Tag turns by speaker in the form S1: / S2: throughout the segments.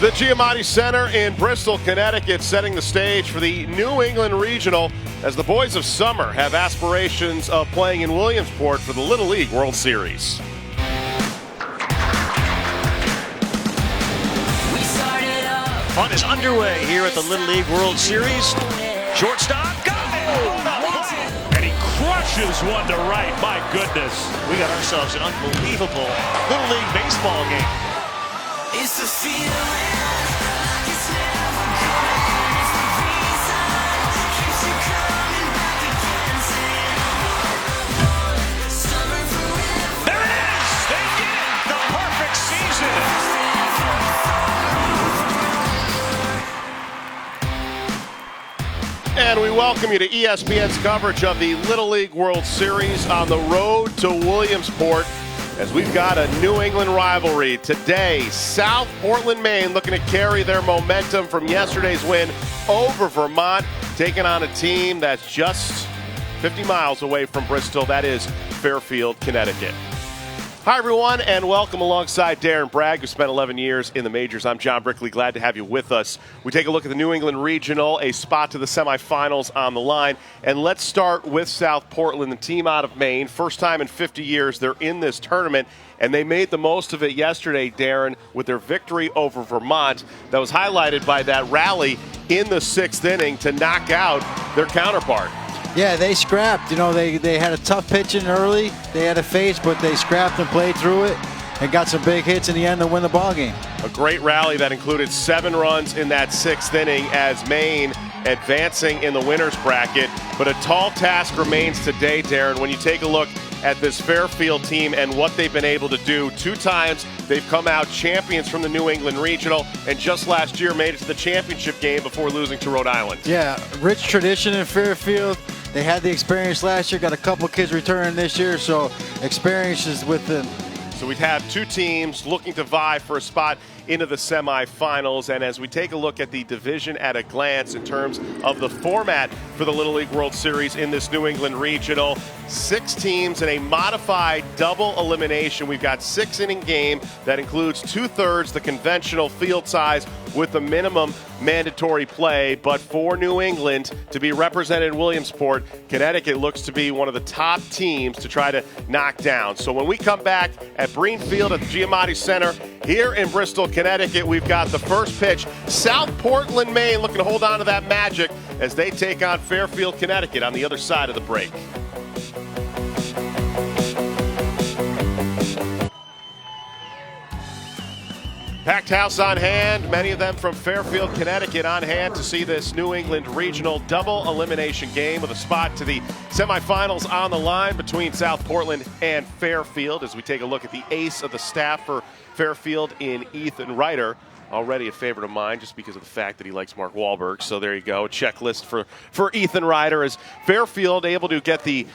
S1: The Giamatti Center in Bristol, Connecticut, setting the stage for the New England Regional as the boys of summer have aspirations of playing in Williamsport for the Little League World Series.
S2: Fun is underway here at the Little League World Series. Shortstop, go!
S3: And he crushes one to right. My goodness.
S2: We got ourselves an unbelievable Little League baseball game.
S4: It's a feeling it's never gone. It's the reason keeps you coming back again. Summer forever.
S3: There it is! They did it! The perfect season!
S1: And we welcome you to ESPN's coverage of the Little League World Series on the road to Williamsport, as we've got a New England rivalry today. South Portland, Maine looking to carry their momentum from yesterday's win over Vermont, taking on a team that's just 50 miles away from Bristol. That is Fairfield, Connecticut. Hi, everyone, and welcome alongside Darren Bragg, who spent 11 years in the majors. I'm John Brickley. Glad to have you with us. We take a look at the New England Regional, a spot to the semifinals on the line. And let's start with South Portland, the team out of Maine. First time in 50 years they're in this tournament, and they made the most of it yesterday, Darren, with their victory over Vermont. That was highlighted by that rally in the sixth inning to knock out their counterpart.
S5: Yeah, they scrapped. You know, they had a tough pitching early. They had to face, but they scrapped and played through it and got some big hits in the end to win the ball game.
S1: A great rally that included 7 runs in that sixth inning as Maine advancing in the winner's bracket. But a tall task remains today, Darren, when you take a look at this Fairfield team and what they've been able to do. 2 times they've come out champions from the New England Regional, and just last year made it to the championship game before losing to Rhode Island.
S5: Yeah, rich tradition in Fairfield. They had the experience last year, got a couple kids returning this year, so experience is with them.
S1: So we have 2 teams looking to vie for a spot into the semifinals. And as we take a look at the division at a glance in terms of the format for the Little League World Series in this New England Regional, 6 teams in a modified double elimination. We've got 6-inning game that includes 2/3 the conventional field size with the minimum mandatory play. But for New England to be represented in Williamsport, Connecticut looks to be one of the top teams to try to knock down. So when we come back at Breen Field at the Giamatti Center here in Bristol, Connecticut, we've got the first pitch. South Portland, Maine looking to hold on to that magic as they take on Fairfield, Connecticut on the other side of the break. Packed house on hand, many of them from Fairfield, Connecticut on hand to see this New England Regional double elimination game with a spot to the semifinals on the line between South Portland and Fairfield as we take a look at the ace of the staff for Fairfield in Ethan Ryder. Already a favorite of mine just because of the fact that he likes Mark Wahlberg. So there you go, a checklist for Ethan Ryder as Fairfield able to get the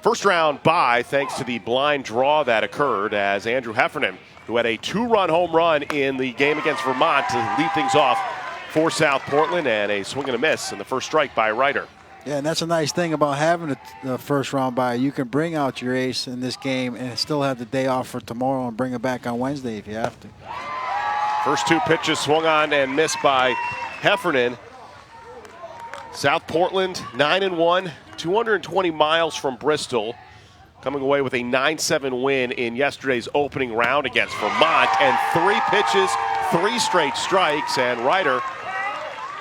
S1: first round bye thanks to the blind draw that occurred as Andrew Heffernan, who had a 2-run home run in the game against Vermont to lead things off for South Portland, and a swing and a miss in the first strike by Ryder.
S5: Yeah, and that's a nice thing about having the first round bye. You can bring out your ace in this game and still have the day off for tomorrow and bring it back on Wednesday if you have to.
S1: First 2 pitches swung on and missed by Heffernan. South Portland 9-1, 220 miles from Bristol, coming away with a 9-7 win in yesterday's opening round against Vermont. And 3 pitches, 3 straight strikes, and Ryder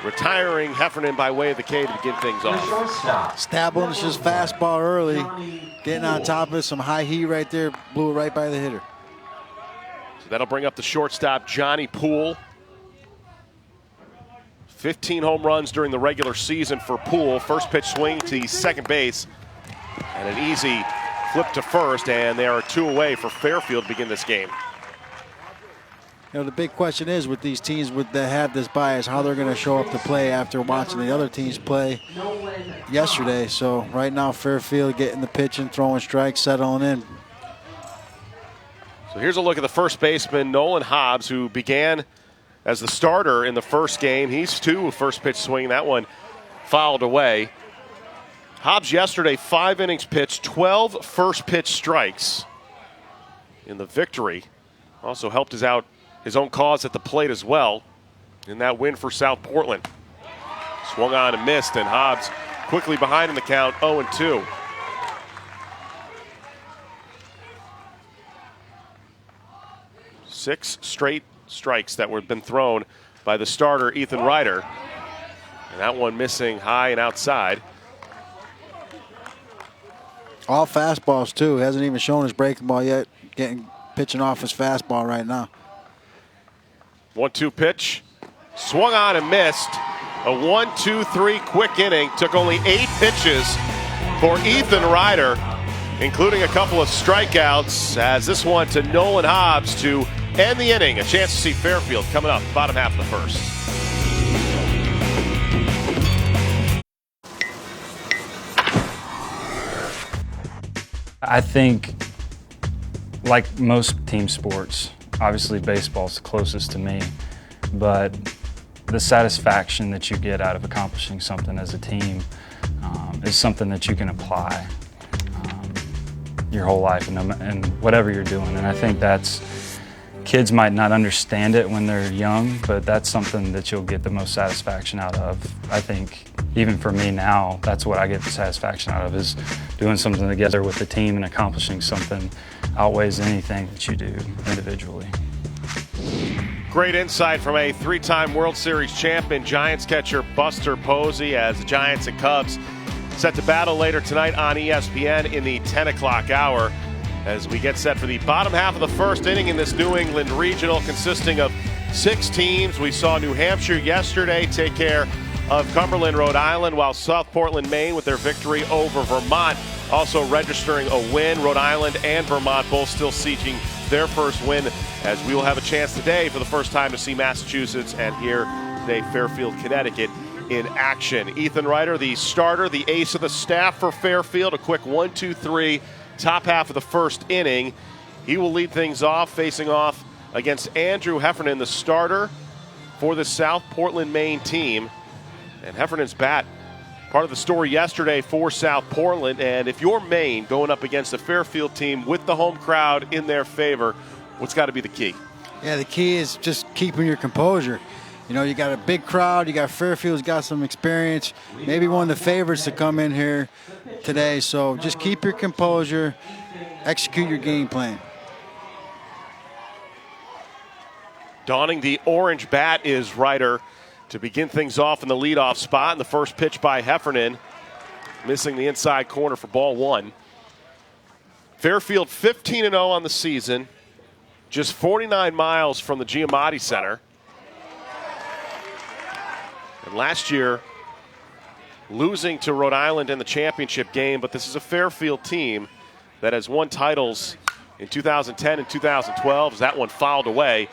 S1: retiring Heffernan by way of the K to begin things off.
S5: Establishing his fastball early, getting on top of it, some high heat right there, blew it right by the hitter.
S1: So that'll bring up the shortstop, Johnny Poole. 15 home runs during the regular season for Poole. First pitch swing to second base, and an easy flip to first, and they are 2 away for Fairfield to begin this game.
S5: You know, the big question is with these teams that have this bias, how they're going to show up to play after watching the other teams play yesterday. So right now, Fairfield getting the pitching, throwing strikes, settling in.
S1: So here's a look at the first baseman, Nolan Hobbs, who began as the starter in the first game. He's 2 first pitch swing. That one fouled away. Hobbs yesterday, 5 innings pitched, 12 first pitch strikes in the victory. Also helped us out his own cause at the plate as well in that win for South Portland. Swung on and missed, and Hobbs quickly behind in the count, 0-2. Six straight strikes that were been thrown by the starter, Ethan Ryder. And that one missing high and outside.
S5: All fastballs, too. He hasn't even shown his breaking ball yet. Pitching off his fastball right now.
S1: 1-2 pitch. Swung on and missed. A 1-2-3 quick inning. Took only 8 pitches for Ethan Ryder, including a couple of strikeouts, as this one to Nolan Hobbs to end the inning. A chance to see Fairfield coming up, bottom half of the first.
S6: I think, like most team sports, obviously baseball's the closest to me, but the satisfaction that you get out of accomplishing something as a team is something that you can apply your whole life and whatever you're doing. And I think kids might not understand it when they're young, but that's something that you'll get the most satisfaction out of. I think even for me now, that's what I get the satisfaction out of, is doing something together with the team and accomplishing something outweighs anything that you do individually.
S1: Great insight from a 3-time World Series champion, Giants catcher Buster Posey, as the Giants and Cubs set to battle later tonight on ESPN in the 10 o'clock hour, as we get set for the bottom half of the first inning in this New England regional consisting of 6 teams. We saw New Hampshire yesterday take care of Cumberland, Rhode Island, while South Portland, Maine, with their victory over Vermont, also registering a win. Rhode Island and Vermont both still seeking their first win, as we will have a chance today for the first time to see Massachusetts and hear today Fairfield, Connecticut in action. Ethan Ryder, the starter, the ace of the staff for Fairfield, a quick 1-2-3 top half of the first inning. He will lead things off, facing off against Andrew Heffernan, the starter for the South Portland, Maine team. And Heffernan's bat, part of the story yesterday for South Portland. And if you're Maine going up against a Fairfield team with the home crowd in their favor, what's got to be the key?
S5: Yeah, the key is just keeping your composure. You know, you got a big crowd. You got Fairfield's got some experience. Maybe one of the favorites to come in here today. So just keep your composure. Execute your game plan.
S1: Donning the orange bat is Ryder to begin things off in the leadoff spot. And the first pitch by Heffernan, missing the inside corner for ball 1. Fairfield 15-0 on the season, just 49 miles from the Giamatti Center. And last year, losing to Rhode Island in the championship game, but this is a Fairfield team that has won titles in 2010 and 2012, as that one fouled away.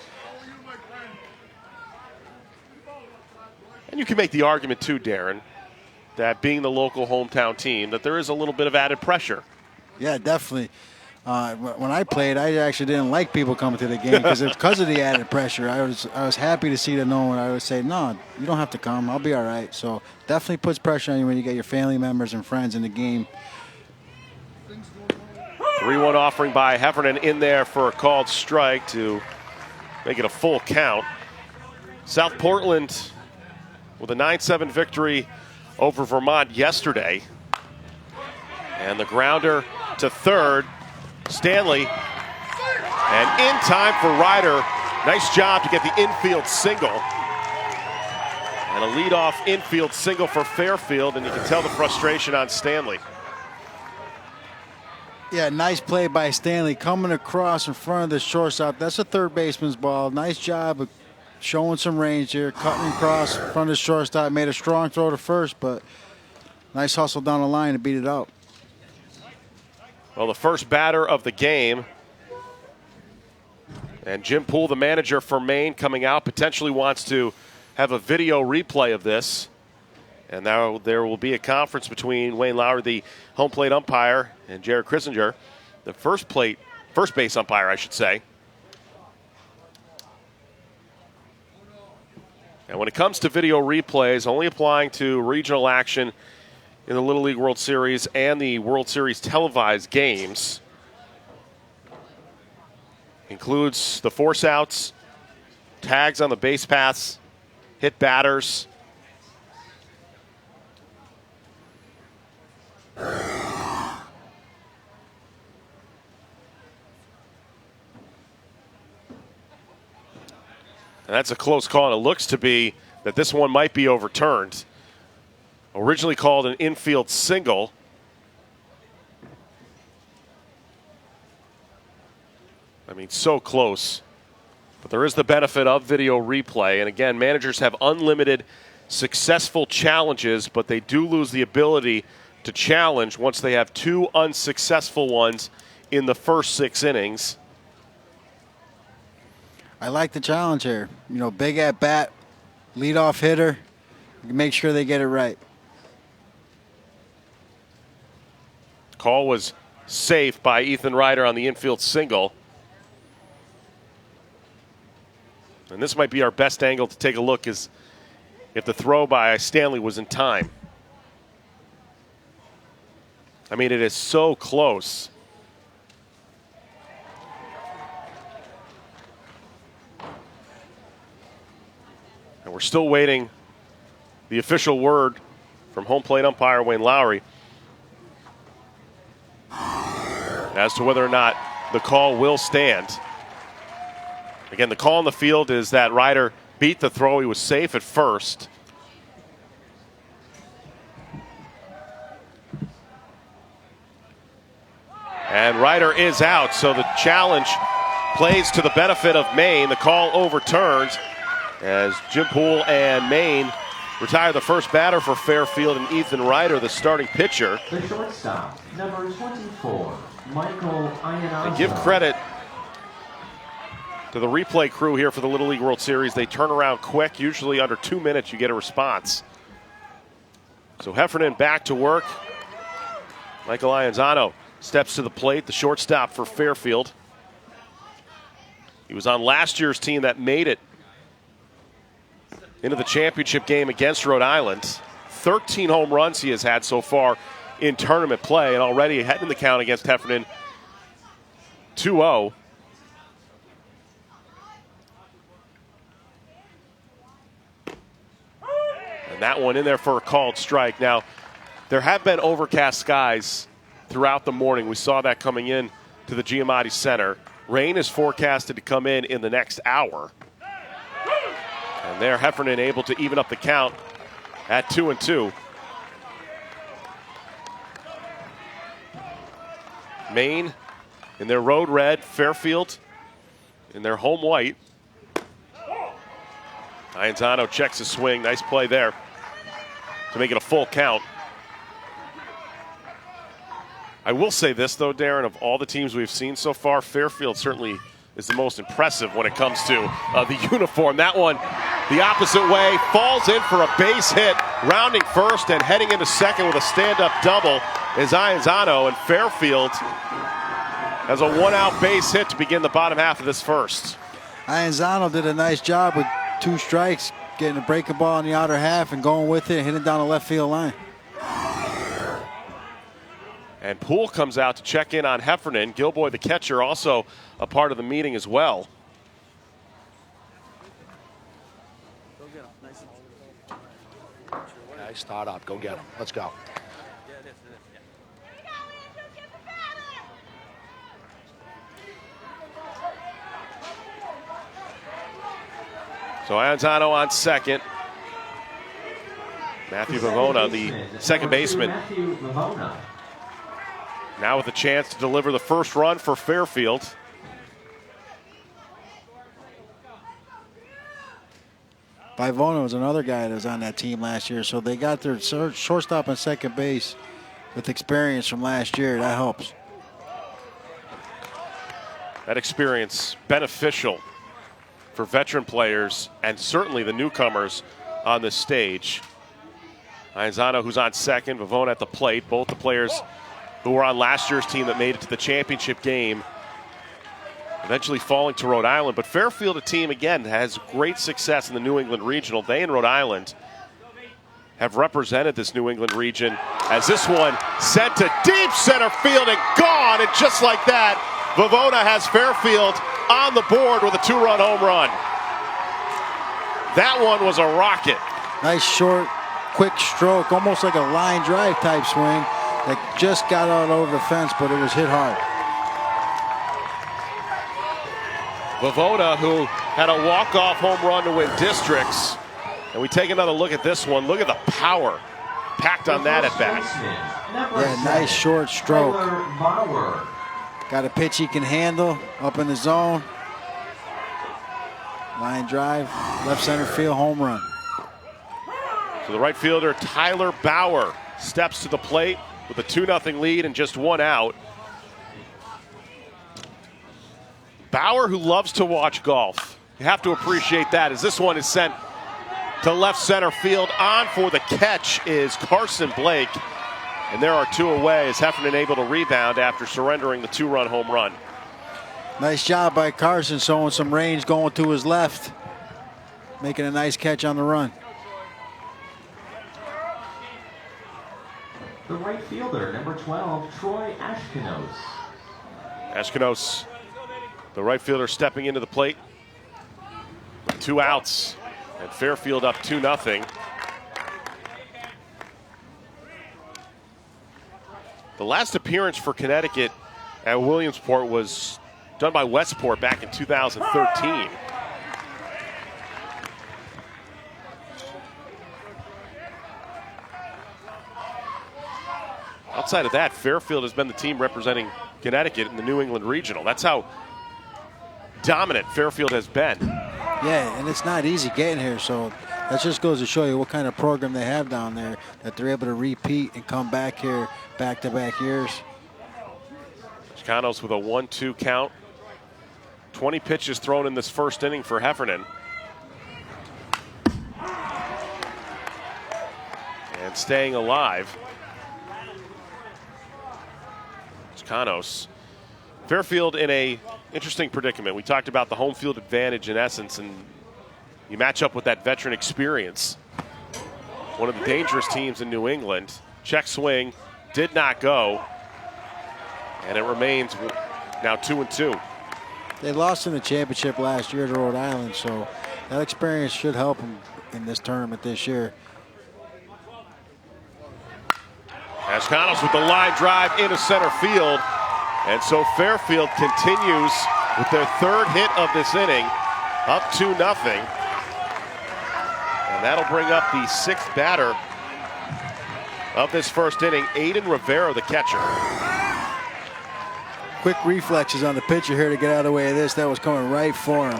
S1: And you can make the argument too, Darren, that being the local hometown team, that there is a little bit of added pressure.
S5: Yeah, definitely. When I played, I actually didn't like people coming to the game because of the added pressure. I was happy to see that no one. I would say, no, you don't have to come. I'll be all right. So definitely puts pressure on you when you get your family members and friends in the game.
S1: 3-1 offering by Heffernan in there for a called strike to make it a full count. South Portland with a 9-7 victory over Vermont yesterday. And the grounder to third, Stanley. And in time for Ryder. Nice job to get the infield single. And a leadoff infield single for Fairfield, and you can tell the frustration on Stanley.
S5: Yeah, nice play by Stanley coming across in front of the shortstop. That's a third baseman's ball. Nice job of showing some range here, cutting across in front of the shortstop. Made a strong throw to first, but nice hustle down the line to beat it out.
S1: Well, the first batter of the game. And Jim Poole, the manager for Maine, coming out, potentially wants to have a video replay of this. And now there will be a conference between Wayne Lowry, the home plate umpire, and Jared Krissinger, the first base umpire, I should say. And when it comes to video replays, only applying to regional action in the Little League World Series and the World Series televised games. Includes the force outs tags on the base paths, hit batters. And that's a close call, and it looks to be that this one might be overturned. Originally called an infield single. I mean, so close. But there is the benefit of video replay. And again, managers have unlimited successful challenges, but they do lose the ability to challenge once they have 2 unsuccessful ones in the first 6 innings.
S5: I like the challenge here. You know, big at bat, leadoff hitter. Make sure they get it right.
S1: Call was safe by Ethan Ryder on the infield single. And this might be our best angle to take a look, is if the throw by Stanley was in time. I mean, it is so close. And we're still waiting the official word from home plate umpire Wayne Lowry as to whether or not the call will stand. Again, the call on the field is that Ryder beat the throw. He was safe at first. And Ryder is out, so the challenge plays to the benefit of Maine. The call overturns as Jim Poole and Maine retire the first batter for Fairfield, and Ethan Ryder, the starting pitcher.
S7: The shortstop, number 24, Michael Iannazzo.
S1: And give credit to the replay crew here for the Little League World Series. They turn around quick. Usually under 2 minutes you get a response. So Heffernan back to work. Michael Iannazzo steps to the plate, the shortstop for Fairfield. He was on last year's team that made it into the championship game against Rhode Island. 13 home runs he has had so far in tournament play, and already heading the count against Heffernan 2-0. And that one in there for a called strike. Now, there have been overcast skies throughout the morning. We saw that coming in to the Giamatti Center. Rain is forecasted to come in the next hour. And there, Heffernan able to even up the count at 2-2. Maine in their road red, Fairfield in their home white. Iannazzo checks his swing. Nice play there to make it a full count. I will say this, though, Darren, of all the teams we've seen so far, Fairfield certainly is the most impressive when it comes to the uniform. That one the opposite way, falls in for a base hit, rounding first and heading into second with a stand-up double is Iannazzo, and Fairfield has a one-out base hit to begin the bottom half of this first.
S5: Iannazzo did a nice job with 2 strikes, getting a breaking ball in the outer half and going with it, hitting down the left field line.
S1: And Poole comes out to check in on Heffernan. Gilboy, the catcher, also a part of the meeting as well.
S8: Nice start up. Go get him. Let's go.
S1: So Iannazzo on second. Matthew Vavona, the second baseman,
S7: Matthew Vavona.
S1: now with a chance to deliver the first run for Fairfield.
S5: Vivona was another guy that was on that team last year, so they got their shortstop and second base with experience from last year. That helps.
S1: That experience beneficial for veteran players and certainly the newcomers on this stage. Iannazzo, who's on second, Vavona at the plate, both the players who were on last year's team that made it to the championship game, eventually falling to Rhode Island. But Fairfield, a team, again, has great success in the New England Regional. They and Rhode Island have represented this New England region, as this one sent to deep center field and gone. And just like that, Vavona has Fairfield on the board with a 2-run home run. That one was a rocket.
S5: Nice short, quick stroke, almost like a line drive type swing that just got out over the fence, but it was hit hard.
S1: Vovoda, who had a walk-off home run to win districts. And we take another look at this one. Look at the power packed on that at bat.
S5: Yeah, nice short stroke. Got a pitch he can handle up in the zone. Line drive, left center field home run.
S1: So the right fielder, Tyler Bauer, steps to the plate with a 2-0 lead and just one out. Bauer, who loves to watch golf. You have to appreciate that, as this one is sent to left center field. On for the catch is Carson Blake. And there are two away as Heffernan able to rebound after surrendering the 2-run home run.
S5: Nice job by Carson, showing some range going to his left. Making a nice catch on the run.
S7: The right fielder, number 12, Troy Ashkenos.
S1: Ashkenos, the right fielder, stepping into the plate. 2 outs. And Fairfield up 2-0. The last appearance for Connecticut at Williamsport was done by Westport back in 2013. Outside of that, Fairfield has been the team representing Connecticut in the New England Regional. That's how dominant Fairfield has been.
S5: Yeah, and it's not easy getting here, so that just goes to show you what kind of program they have down there, that they're able to repeat and come back here back-to-back years.
S1: Chicanos with a 1-2 count. 20 pitches thrown in this first inning for Heffernan. And staying alive. Chicanos. Fairfield in a interesting predicament. We talked about the home field advantage in essence, and you match up with that veteran experience. One of the dangerous teams in New England. Check swing, did not go, and it remains now 2-2.
S5: They lost in the championship last year to Rhode Island, so that experience should help them in this tournament this year.
S1: Ashkenos with the line drive into center field. And so Fairfield continues with their third hit of this inning, up 2-0. And that'll bring up the 6th batter of this first inning, Aiden Rivera, the catcher.
S5: Quick reflexes on the pitcher here to get out of the way of this. That was coming right for him.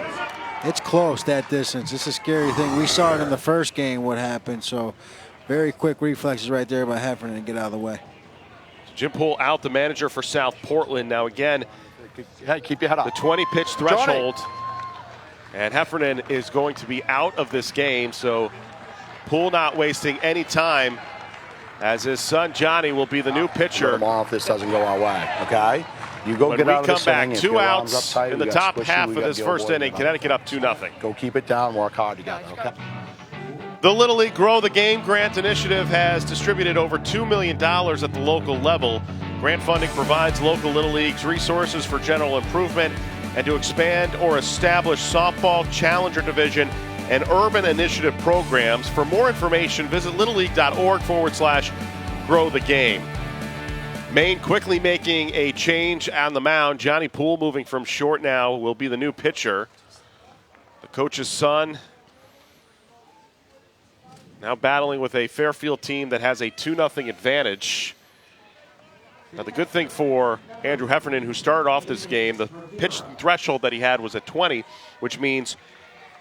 S5: It's close, that distance. It's a scary thing. We saw it in the first game what happened, so very quick reflexes right there by Heffernan to get out of the way.
S1: Jim Poole out, the manager for South Portland. Now again,
S8: Hey, keep your head up.
S1: the 20-pitch threshold. And Heffernan is going to be out of this game, so Poole not wasting any time, as his son Johnny will be the new pitcher.
S8: Tomorrow if this doesn't go our way, okay? You go
S1: When
S8: get
S1: we
S8: out of
S1: come
S8: this
S1: back,
S8: inning. If
S1: 2
S8: your arm's
S1: outs
S8: uptight,
S1: in
S8: we
S1: the
S8: got
S1: top
S8: squishy,
S1: half
S8: we
S1: of
S8: got
S1: this
S8: deal
S1: first
S8: with
S1: inning.
S8: it.
S1: Connecticut up 2-0.
S8: Go keep it down, work hard together, okay?
S1: The Little League Grow the Game Grant Initiative has distributed over $2 million at the local level. Grant funding provides local Little Leagues resources for general improvement and to expand or establish softball, challenger division, and urban initiative programs. For more information, visit littleleague.org/grow the game. Maine quickly making a change on the mound. Johnny Poole moving from short now will be the new pitcher. The coach's son now battling with a Fairfield team that has a 2-0 advantage. Now the good thing for Andrew Heffernan, who started off this game, the pitch threshold that he had was at 20, which means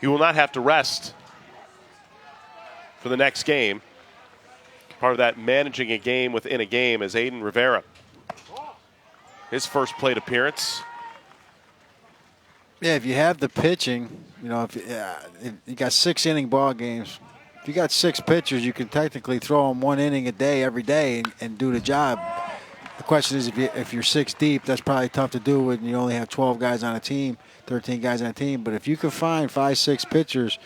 S1: he will not have to rest for the next game. Part of that managing a game within a game is Aiden Rivera. His first plate appearance.
S5: Yeah, if you have the pitching, you know, if you got 6-inning ball games, if you got 6 pitchers, you can technically throw them 1 inning a day every day and do the job. The question is, if you're 6 deep, that's probably tough to do when you only have 12 guys on a team, 13 guys on a team. But if you can find 5, 6 pitchers,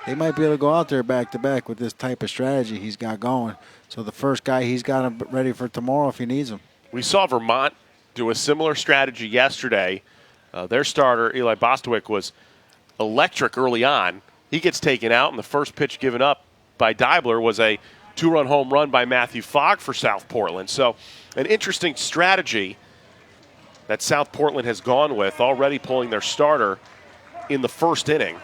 S5: they might be able to go out there back-to-back with this type of strategy he's got going. So the first guy, he's got him ready for tomorrow if he needs him.
S1: We saw Vermont do a similar strategy yesterday. Their starter, Eli Bostwick, was electric early on, he gets taken out, and the first pitch given up by Deibler was a 2-run home run by Matthew Fogg for South Portland. So an interesting strategy that South Portland has gone with, already pulling their starter in the first inning.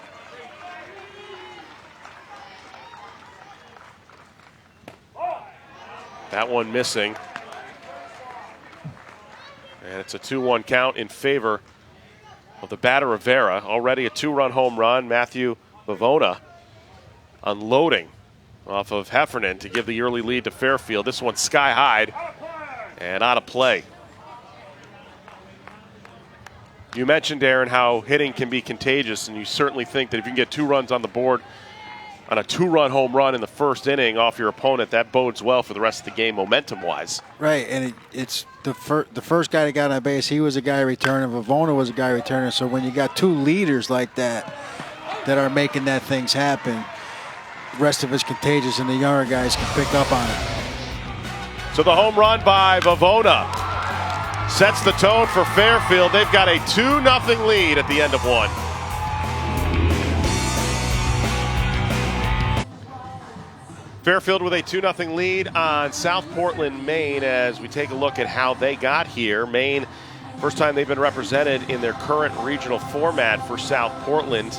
S1: That one missing. And it's a 2-1 count in favor of the batter Aver. Already a 2-run home run. Matthew Vavona unloading off of Heffernan to give the early lead to Fairfield. This one's sky high and out of play. You mentioned, Aaron, how hitting can be contagious, and you certainly think that if you can get 2 runs on the board on a 2-run home run in the first inning off your opponent, that bodes well for the rest of the game momentum-wise.
S5: Right, and it's the first guy that got on base, he was a guy returning. Vavona was a guy returning. So when you got 2 leaders like that are making that things happen, the rest of it's contagious, and the younger guys can pick up on it.
S1: So the home run by Vavona sets the tone for Fairfield. They've got a 2-0 lead at the end of 1. Fairfield with a 2-0 lead on South Portland, Maine, as we take a look at how they got here. Maine, first time they've been represented in their current regional format for South Portland.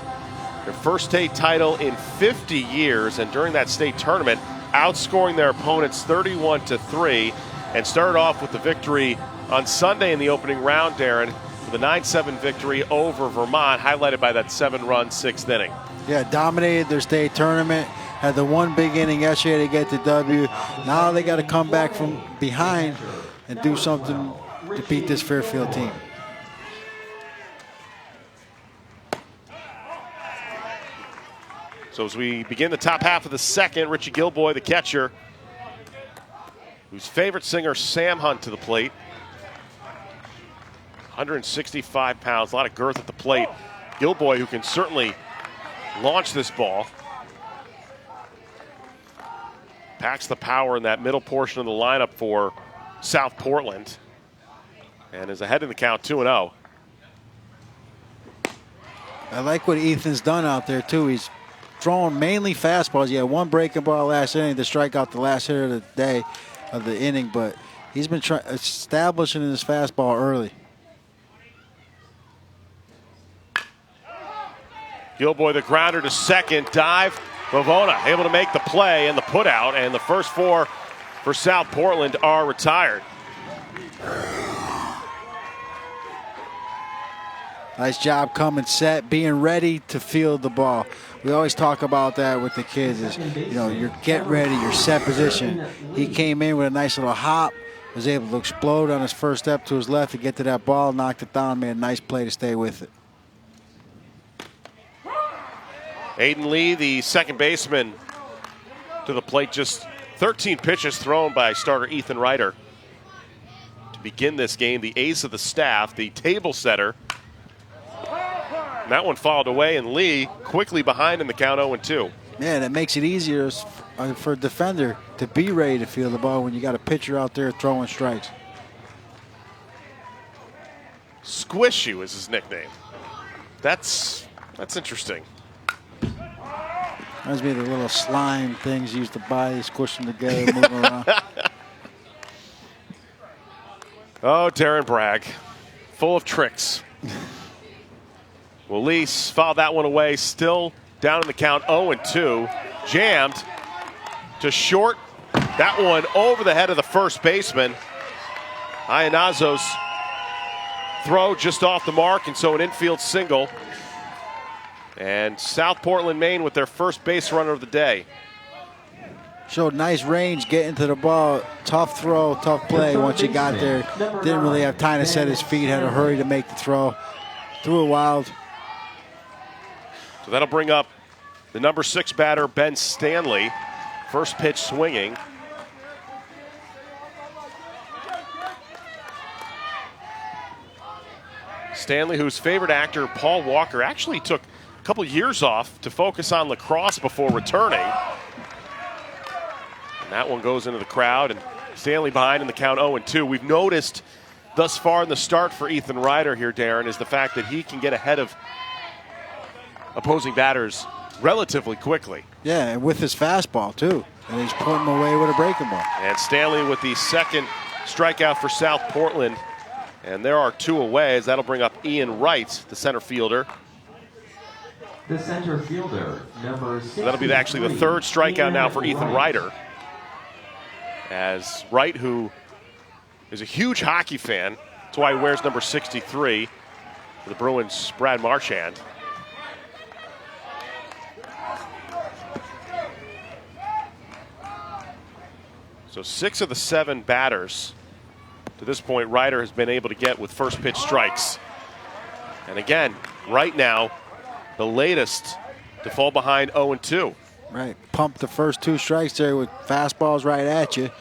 S1: Their first state title in 50 years, and during that state tournament, outscoring their opponents 31-3, and started off with the victory on Sunday in the opening round, Darren, with a 9-7 victory over Vermont, highlighted by that 7-run 6th inning.
S5: Yeah, dominated their state tournament. Had the one big inning yesterday to get the W. Now they got to come back from behind and do something to beat this Fairfield team.
S1: So as we begin the top half of the second, Richie Gilboy, the catcher, whose favorite singer, Sam Hunt, to the plate. 165 pounds, a lot of girth at the plate. Gilboy, who can certainly launch this ball. Packs the power in that middle portion of the lineup for South Portland. And is ahead in the count, 2-0.
S5: I like what Ethan's done out there, too. He's throwing mainly fastballs. He had one breaking ball last inning to strike out the last hitter of the day, of the inning, but he's been establishing his fastball early.
S1: Gilboy, the grounder to second, dive. Vavona able to make the play and the put out, and the first 4 for South Portland are retired.
S5: Nice job coming set, being ready to field the ball. We always talk about that with the kids is, you know, you're get ready, your set position. He came in with a nice little hop, was able to explode on his first step to his left to get to that ball, knocked it down, made a nice play to stay with it.
S1: Aiden Lee, the second baseman, to the plate. Just 13 pitches thrown by starter Ethan Ryder to begin this game. The ace of the staff, the table setter. And that one fouled away, and Lee quickly behind in the count 0-2.
S5: Man, it makes it easier for a defender to be ready to field the ball when you got a pitcher out there throwing strikes.
S1: Squish You is his nickname. That's interesting.
S5: Reminds me of the little slime things you used to buy. You squish them together, move them around.
S1: Oh, Darren Bragg, full of tricks. Well, Lee fouled that one away, still down in the count, 0-2. Jammed to short. That one over the head of the first baseman. Iannazo's throw just off the mark, and so an infield single. And South Portland, Maine with their first base runner of the day.
S5: Showed nice range getting to the ball. Tough throw, tough play once you got there. Didn't really have time to set his feet, had to hurry to make the throw. Threw it wild.
S1: So that'll bring up the number 6 batter, Ben Stanley. First pitch swinging. Stanley, whose favorite actor, Paul Walker, actually took a couple years off to focus on lacrosse before returning. And that one goes into the crowd, and Stanley behind in the count 0-2. We've noticed thus far in the start for Ethan Ryder here, Darren, is the fact that he can get ahead of opposing batters relatively quickly.
S5: Yeah, and with his fastball, too. And he's putting him away with a breaking ball.
S1: And Stanley with the second strikeout for South Portland. And there are 2 away, as that'll bring up Ian Wright, the center fielder.
S7: The center fielder, number 6.
S1: That'll be actually the 3rd strikeout now for Ethan Ryder. As Wright, who is a huge hockey fan, that's why he wears number 63 for the Bruins' Brad Marchand. So 6 of the 7 batters to this point Ryder has been able to get with first pitch strikes. And again, right now, the latest to fall behind 0-2.
S5: Right. Pump the first 2 strikes there with fastballs right at you.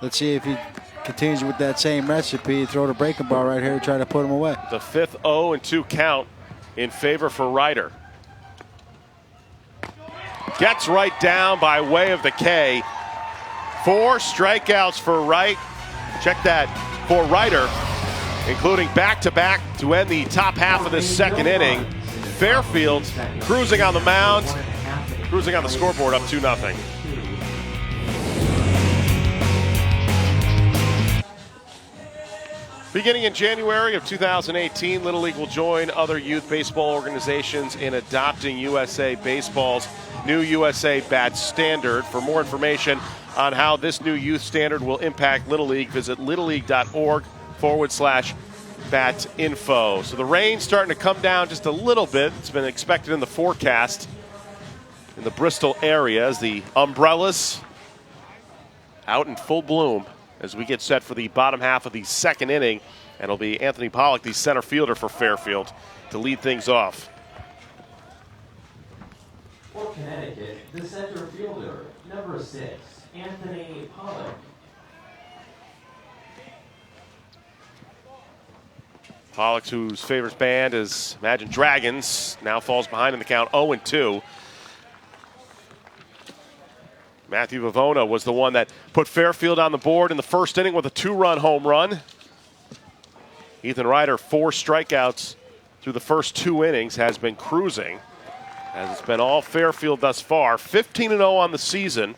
S5: Let's see if he continues with that same recipe. Throw the breaking ball right here to try to put him away.
S1: The 5th 0-2 count in favor for Ryder. Gets right down by way of the K. 4 strikeouts for Wright. Check that, for Ryder, including back-to-back to end the top half of this second inning. Fairfield cruising on the mound, cruising on the scoreboard up 2-0. Beginning in January of 2018, Little League will join other youth baseball organizations in adopting USA Baseball's new USA Bat Standard. For more information on how this new youth standard will impact Little League, visit littleleague.org/bat info. So the rain's starting to come down just a little bit. It's been expected in the forecast in the Bristol area as the umbrellas out in full bloom as we get set for the bottom half of the second inning. And it'll be Anthony Pollock, the center fielder for Fairfield, to lead things off.
S7: For Connecticut, the center fielder, number 6, Anthony Pollock.
S1: Pollock, whose favorite band is Imagine Dragons, now falls behind in the count 0-2. Matthew Vavona was the one that put Fairfield on the board in the first inning with a 2-run home run. Ethan Ryder, 4 strikeouts through the first 2 innings, has been cruising, as it's been all Fairfield thus far. 15-0 on the season.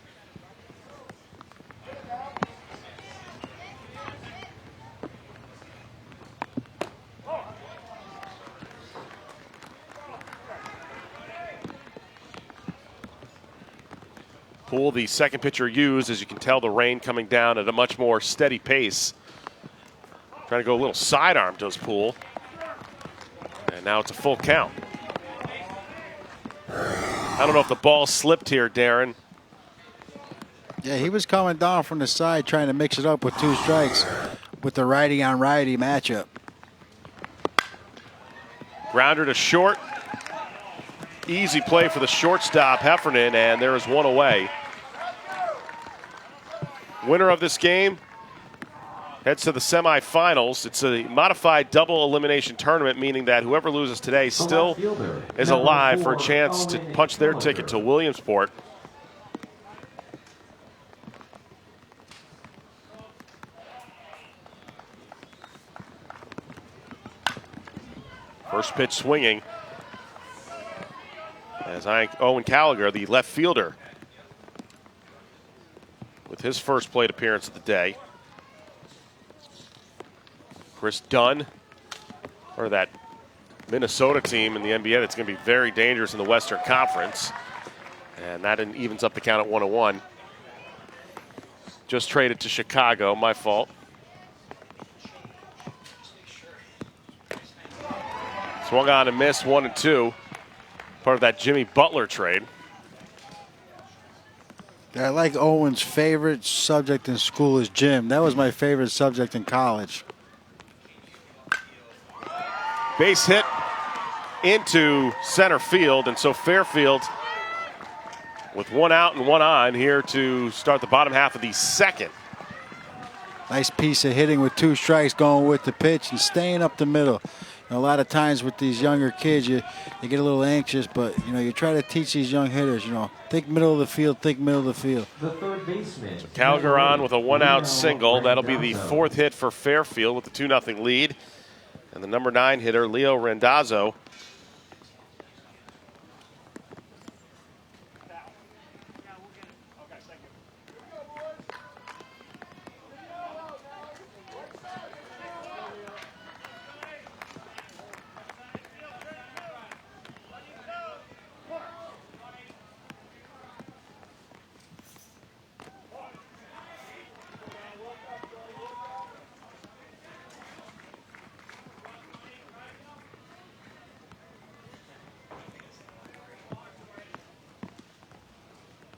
S1: Poole, the second pitcher used, as you can tell, the rain coming down at a much more steady pace. Trying to go a little sidearm, does Poole. And now it's a full count. I don't know if the ball slipped here, Darren.
S5: Yeah, he was coming down from the side trying to mix it up with 2 strikes with the righty-on-righty matchup.
S1: Grounder to short. Easy play for the shortstop, Heffernan, and there is 1 away. Winner of this game heads to the semifinals. It's a modified double elimination tournament, meaning that whoever loses today still is alive for a chance to punch their ticket to Williamsport. First pitch swinging as Owen Gallagher, the left fielder, with his first plate appearance of the day. Chris Dunn, or that Minnesota team in the NBA that's going to be very dangerous in the Western Conference. And that evens up the count at 1-1. Just traded to Chicago, my fault. Swung on and missed, 1-2. Part of that Jimmy Butler trade.
S5: I like Owen's favorite subject in school is gym. That was my favorite subject in college.
S1: Base hit into center field, and so Fairfield with 1 out and 1 on here to start the bottom half of the second.
S5: Nice piece of hitting with 2 strikes, going with the pitch and staying up the middle. And a lot of times with these younger kids, you get a little anxious, but you try to teach these young hitters, think middle of the field, think middle of the field.
S7: The third baseman.
S1: So Gallagher on with a 1-out single. That'll be the 4th hit for Fairfield with the 2-0 lead. And the number 9 hitter, Leo Randazzo,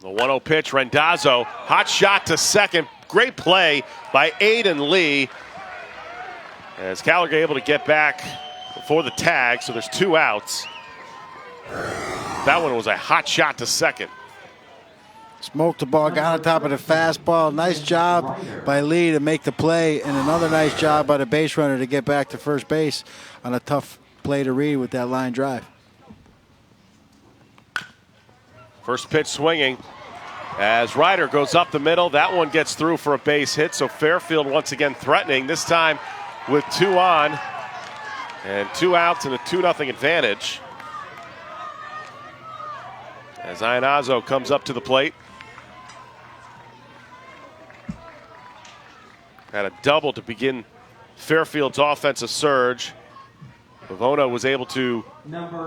S1: The 1-0 pitch, Rendazzo, hot shot to second. Great play by Aiden Lee. As Gallagher able to get back before the tag, so there's 2 outs. That one was a hot shot to second.
S5: Smoked the ball, got on top of the fastball. Nice job by Lee to make the play, and another nice job by the base runner to get back to first base on a tough play to read with that line drive.
S1: First pitch swinging as Ryder goes up the middle. That one gets through for a base hit, so Fairfield once again threatening, this time with 2 on and 2 outs and a 2-0 advantage. As Iannazzo comes up to the plate. Had a double to begin Fairfield's offensive surge. Pavona was able to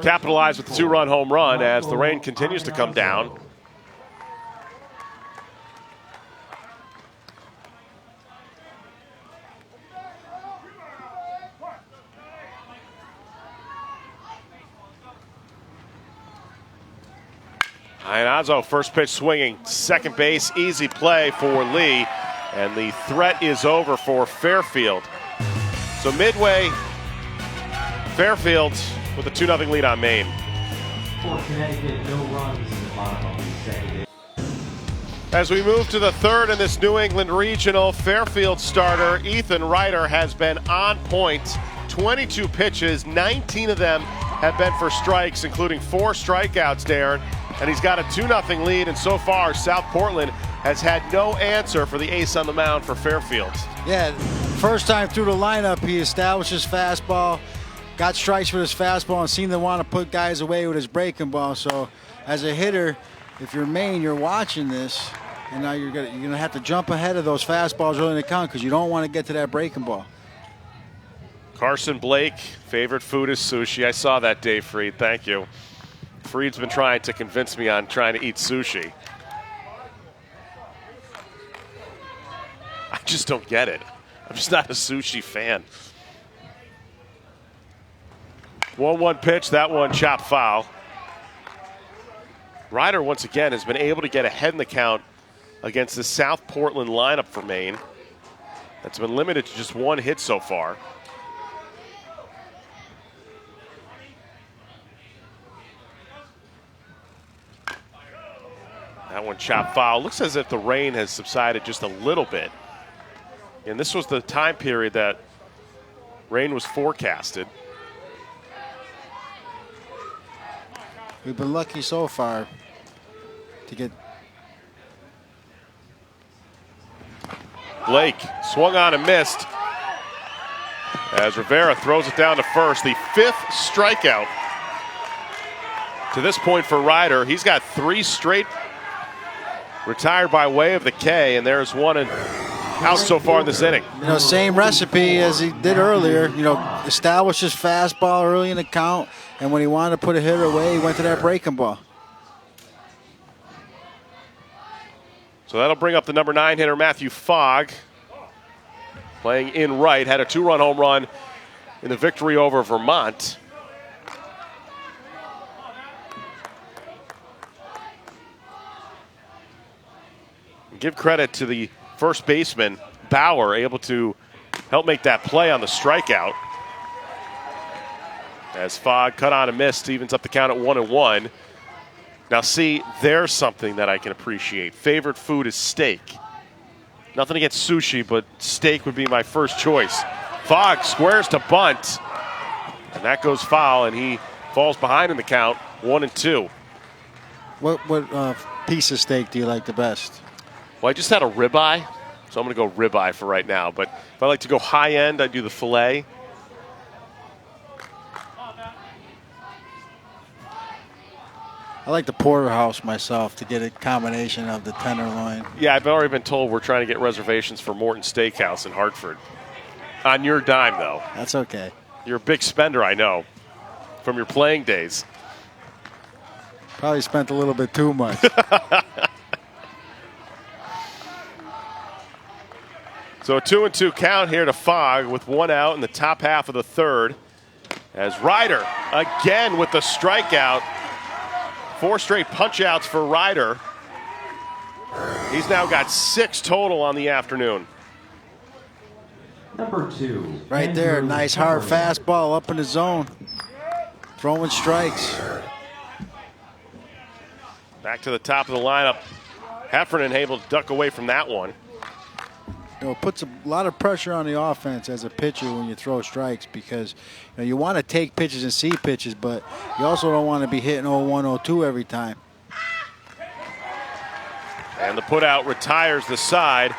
S1: capitalize with the 2-run home run as the rain continues to come down. Iannazzo, first pitch swinging, second base, easy play for Lee, and the threat is over for Fairfield. So midway, Fairfield with a 2-0 lead on Maine.
S7: For Connecticut, no runs in the bottom of the second.
S1: As we move to the third in this New England Regional, Fairfield starter Ethan Ryder has been on point. 22 pitches, 19 of them have been for strikes, including 4 strikeouts, Darren. And he's got a 2-0 lead, and so far South Portland has had no answer for the ace on the mound for Fairfield.
S5: Yeah, first time through the lineup, he established his fastball, got strikes with his fastball, and seemed to want to put guys away with his breaking ball. So as a hitter, if you're Maine, you're watching this, and now you're gonna have to jump ahead of those fastballs early in the count because you don't want to get to that breaking ball.
S1: Carson Blake, favorite food is sushi. I saw that, Dave Freed. Thank you. Freed's been trying to convince me on trying to eat sushi. I just don't get it. I'm just not a sushi fan. 1-1 pitch, that one chopped foul. Ryder once again has been able to get ahead in the count against the South Portland lineup for Maine. That's been limited to just 1 hit so far. That one chopped foul. Looks as if the rain has subsided just a little bit. And this was the time period that rain was forecasted.
S5: We've been lucky so far to get.
S1: Blake swung on and missed as Rivera throws it down to first. The 5th strikeout to this point for Ryder. He's got 3 straight retired by way of the K, and there's 1 out so far in this inning.
S5: You know, same recipe as he did earlier. You know, establish his fastball early in the count, and when he wanted to put a hitter away, he went to that breaking ball.
S1: So that'll bring up the number 9 hitter, Matthew Fogg, playing in right. Had a 2-run home run in the victory over Vermont. Give credit to the first baseman, Bauer, able to help make that play on the strikeout. As Fogg cut on and missed, evens up the count at 1-1. Now see, there's something that I can appreciate. Favorite food is steak. Nothing against sushi, but steak would be my first choice. Fogg squares to bunt, and that goes foul, and he falls behind in the count, 1-2.
S5: What piece of steak do you like the best?
S1: Well, I just had a ribeye, so I'm going to go ribeye for right now. But if I like to go high end, I do the filet.
S5: I like the porterhouse myself to get a combination of the tenderloin.
S1: Yeah, I've already been told we're trying to get reservations for Morton Steakhouse in Hartford. On your dime, though.
S5: That's okay.
S1: You're a big spender, I know, from your playing days.
S5: Probably spent a little bit too much.
S1: So a 2-2 count here to Fogg with 1 out in the top half of the third. As Ryder again with the strikeout. 4 straight punch outs for Ryder. He's now got 6 total on the afternoon.
S7: Number 2.
S5: Right there, nice hard fastball up in the zone. Throwing strikes.
S1: Back to the top of the lineup. Heffernan able to duck away from that one.
S5: You know, it puts a lot of pressure on the offense as a pitcher when you throw strikes, because you want to take pitches and see pitches, but you also don't want to be hitting 0-1, 0-2 every time.
S1: And the putout retires the side.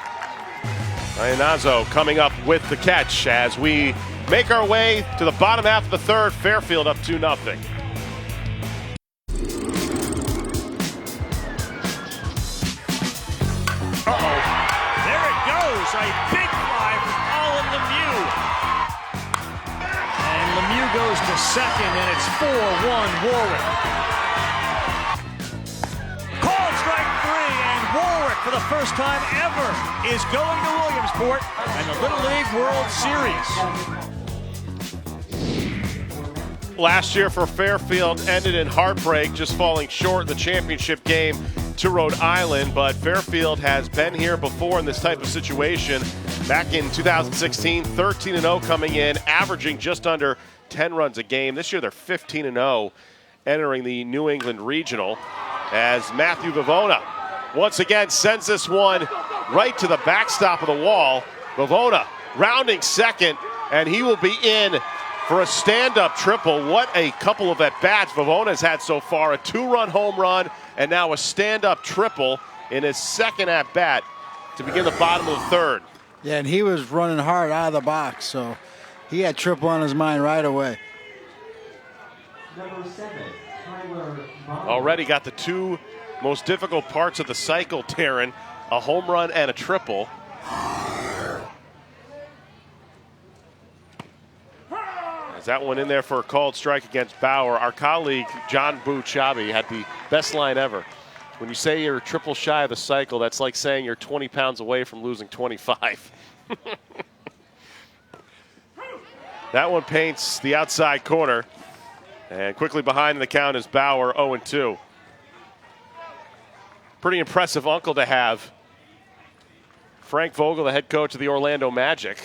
S1: Iannazzo coming up with the catch as we make our way to the bottom half of the third. Fairfield up 2-0.
S3: Uh-oh. There it goes. A big fly from Colin Lemieux.
S2: And Lemieux goes to second, and it's 4-1 Warwick.
S3: Called strike 3, and Warwick, for the first time ever, is going to Williamsport and the Little League World Series.
S1: Last year for Fairfield ended in heartbreak, just falling short in the championship game to Rhode Island, but Fairfield has been here before in this type of situation. Back in 2016, 13-0 coming in, averaging just under 10 runs a game. This year they're 15-0, entering the New England Regional, as Matthew Vivona once again sends this one right to the backstop of the wall. Vivona rounding second, and he will be in for a stand-up triple. What a couple of at-bats Vivona has had so far. A 2-run home run and now a stand-up triple in his second at-bat to begin the bottom of the third.
S5: Yeah, and he was running hard out of the box, so he had triple on his mind right away.
S7: Number 7, Tyler Bond.
S1: Already got the 2 most difficult parts of the cycle, Darren. A home run and a triple. As that one in there for a called strike against Bauer. Our colleague, John Boo-Chabi, had the best line ever. When you say you're triple shy of the cycle, that's like saying you're 20 pounds away from losing 25. That one paints the outside corner. And quickly behind the count is Bauer, 0-2. Pretty impressive uncle to have. Frank Vogel, the head coach of the Orlando Magic.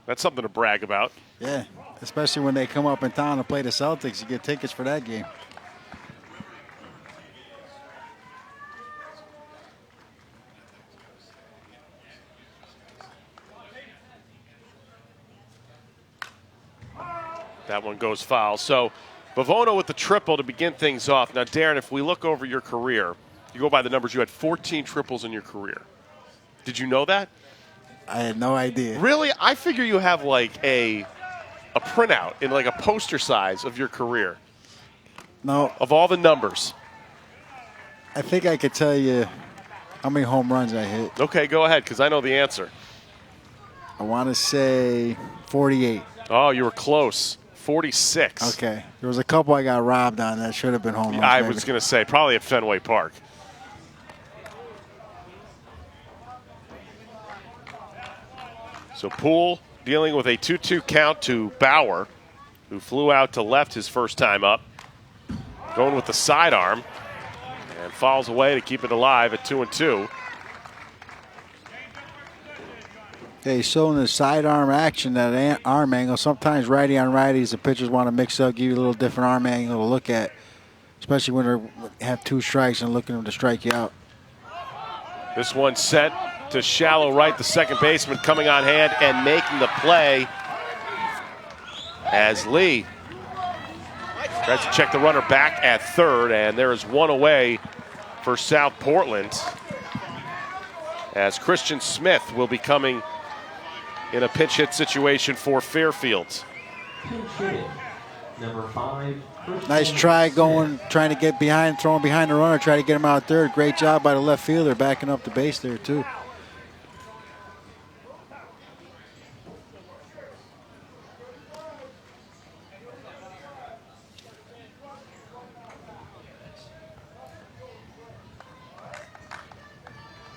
S1: That's something to brag about.
S5: Yeah, especially when they come up in town to play the Celtics. You get tickets for that game.
S1: That one goes foul. So Vivona with the triple to begin things off. Now, Darren, if we look over your career, you go by the numbers, you had 14 triples in your career. Did you know that?
S5: I had no idea.
S1: Really? I figure you have like a printout in like a poster size of your career.
S5: No.
S1: Of all the numbers.
S5: I think I could tell you how many home runs I hit.
S1: Okay, go ahead, because I know the answer.
S5: I want to say 48.
S1: Oh, you were close. 46.
S5: Okay. There was a couple I got robbed on that should have been home runs.
S1: I
S5: maybe.
S1: was going to say, probably at Fenway Park. So Poole dealing with a 2-2 count to Bauer, who flew out to left his first time up. Going with the sidearm and fouls away to keep it alive at 2-2.
S5: Yeah, he's showing the sidearm action, that arm angle. Sometimes righty on righties, the pitchers want to mix up, give you a little different arm angle to look at, especially when they have 2 strikes and looking to strike you out.
S1: This one set to shallow right. The second baseman coming on hand and making the play as Lee tries to check the runner back at third, and there is one away for South Portland as Christian Smith will be coming in a pinch hit situation for Fairfield.
S7: Pinch hit. Number 5.
S5: Nice try trying to get behind, throwing behind the runner, try to get him out third. Great job by the left fielder backing up the base there too.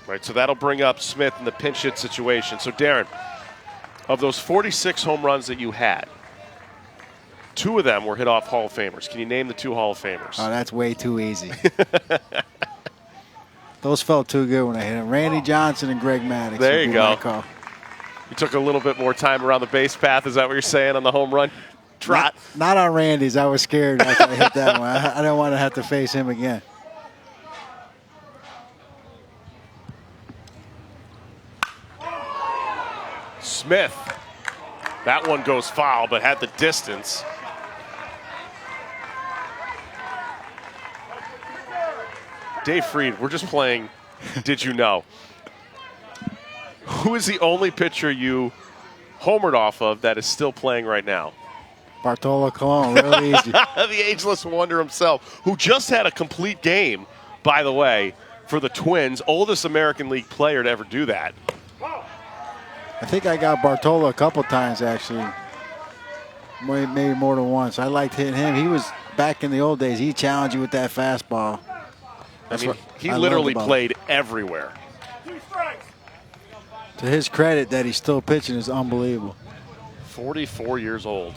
S1: Right, so that'll bring up Smith in the pinch hit situation. So Darren, of those 46 home runs that you had, 2 of them were hit off Hall of Famers. Can you name the 2 Hall of Famers?
S5: Oh, that's way too easy. Those felt too good when I hit them. Randy Johnson and Greg Maddox.
S1: There you go.
S5: My call.
S1: You took a little bit more time around the base path. Is that what you're saying on the home run trot?
S5: Not on Randy's. I was scared after I hit that one. I don't want to have to face him again.
S1: Smith. That one goes foul, but had the distance. Dave Freed, we're just playing Did You Know? Who is the only pitcher you homered off of that is still playing right now?
S5: Bartolo Colon, really easy.
S1: The ageless wonder himself, who just had a complete game, by the way, for the Twins, oldest American League player to ever do that.
S5: I think I got Bartolo a couple times, actually. Maybe more than once. I liked hitting him. He was, back in the old days, he challenged you with that fastball.
S1: He literally played everywhere.
S5: To his credit, that he's still pitching is unbelievable.
S1: 44 years old.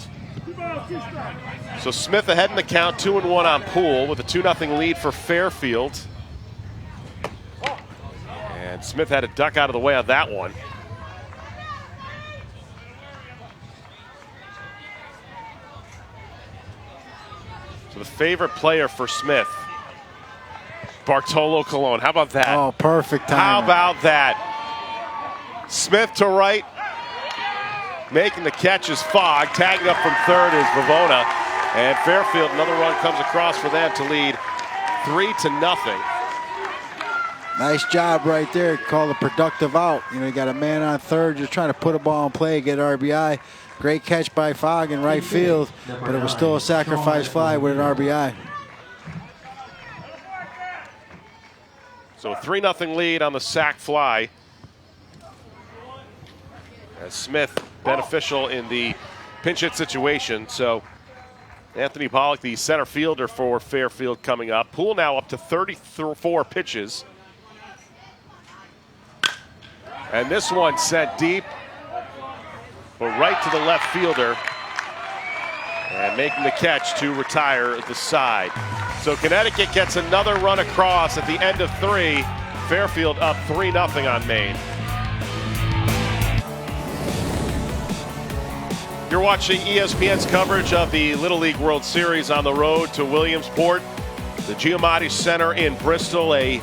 S1: So Smith ahead in the count, 2-1 on Poole with a 2-0 lead for Fairfield. And Smith had to duck out of the way on that one. So the favorite player for Smith, Bartolo Colon. How about that?
S5: Oh, perfect timing.
S1: How about that? Smith to right. Making the catch is Fogg. Tagging up from third is Vivona. And Fairfield, another run comes across for them to lead 3-0.
S5: Nice job right there. Call a productive out. You got a man on third. You're trying to put a ball in play, get RBI. Great catch by Fogg in right field, but it was still a sacrifice fly with an RBI.
S1: So a 3-0 lead on the sac fly. As Smith beneficial in the pinch hit situation. So Anthony Pollock, the center fielder for Fairfield, coming up. Poole now up to 34 pitches. And this one sent deep, but right to the left fielder. And making the catch to retire the side. So Connecticut gets another run across at the end of 3. Fairfield up 3-0 on Maine. You're watching ESPN's coverage of the Little League World Series on the road to Williamsport. The Giamatti Center in Bristol, a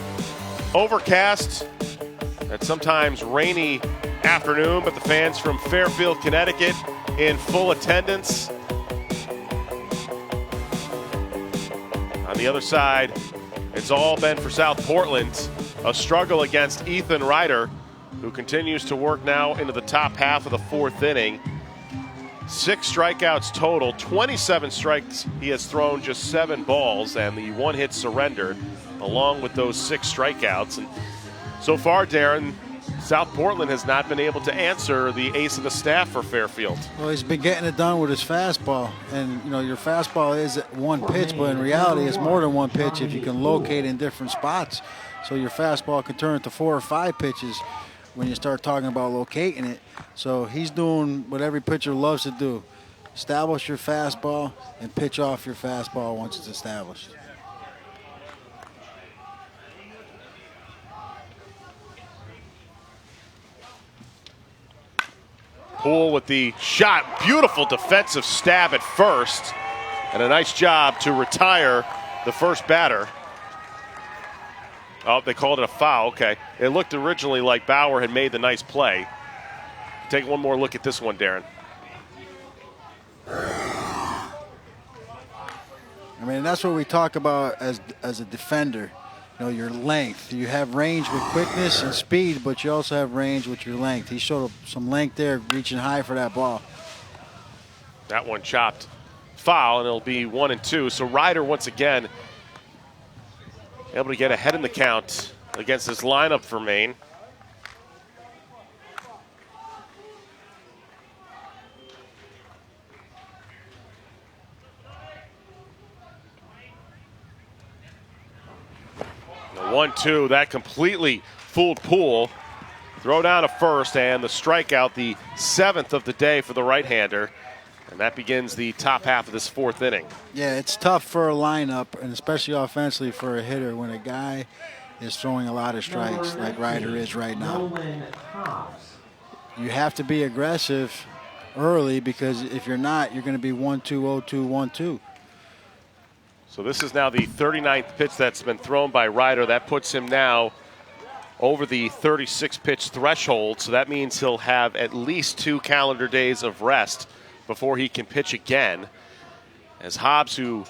S1: overcast and sometimes rainy afternoon, but the fans from Fairfield, Connecticut in full attendance. On the other side, it's all been for South Portland. A struggle against Ethan Ryder, who continues to work now into the top half of the 4th inning. 6 strikeouts total, 27 strikes. He has thrown just 7 balls, and the 1 hit surrendered, along with those 6 strikeouts. And so far, Darren, South Portland has not been able to answer the ace of the staff for Fairfield.
S5: Well, he's been getting it done with his fastball. And, your fastball is one pitch, but in reality, it's more than one pitch if you can locate in different spots. So your fastball can turn into 4 or 5 pitches when you start talking about locating it. So he's doing what every pitcher loves to do. Establish your fastball and pitch off your fastball once it's established.
S1: Poole with the shot. Beautiful defensive stab at first. And a nice job to retire the first batter. Oh, they called it a foul. Okay. It looked originally like Bauer had made the nice play. Take one more look at this one, Darren.
S5: I mean, that's what we talk about as a defender. Your length. You have range with quickness and speed, but you also have range with your length. He showed some length there, reaching high for that ball.
S1: That one chopped foul, and it'll be 1-2. So Ryder, once again, able to get ahead in the count against this lineup for Maine. The 1-2, that completely fooled Poole. Throw down to first, and the strikeout, the 7th of the day for the right-hander. And that begins the top half of this 4th inning.
S5: Yeah, it's tough for a lineup, and especially offensively for a hitter, when a guy is throwing a lot of strikes like Ryder is right now.
S7: Nolan Hobbs.
S5: You have to be aggressive early because if you're not, you're going to be 1-2, 0-2, 1-2.
S1: So this is now the 39th pitch that's been thrown by Ryder. That puts him now over the 36 pitch threshold. So that means he'll have at least 2 calendar days of rest before he can pitch again. As Hobbs, who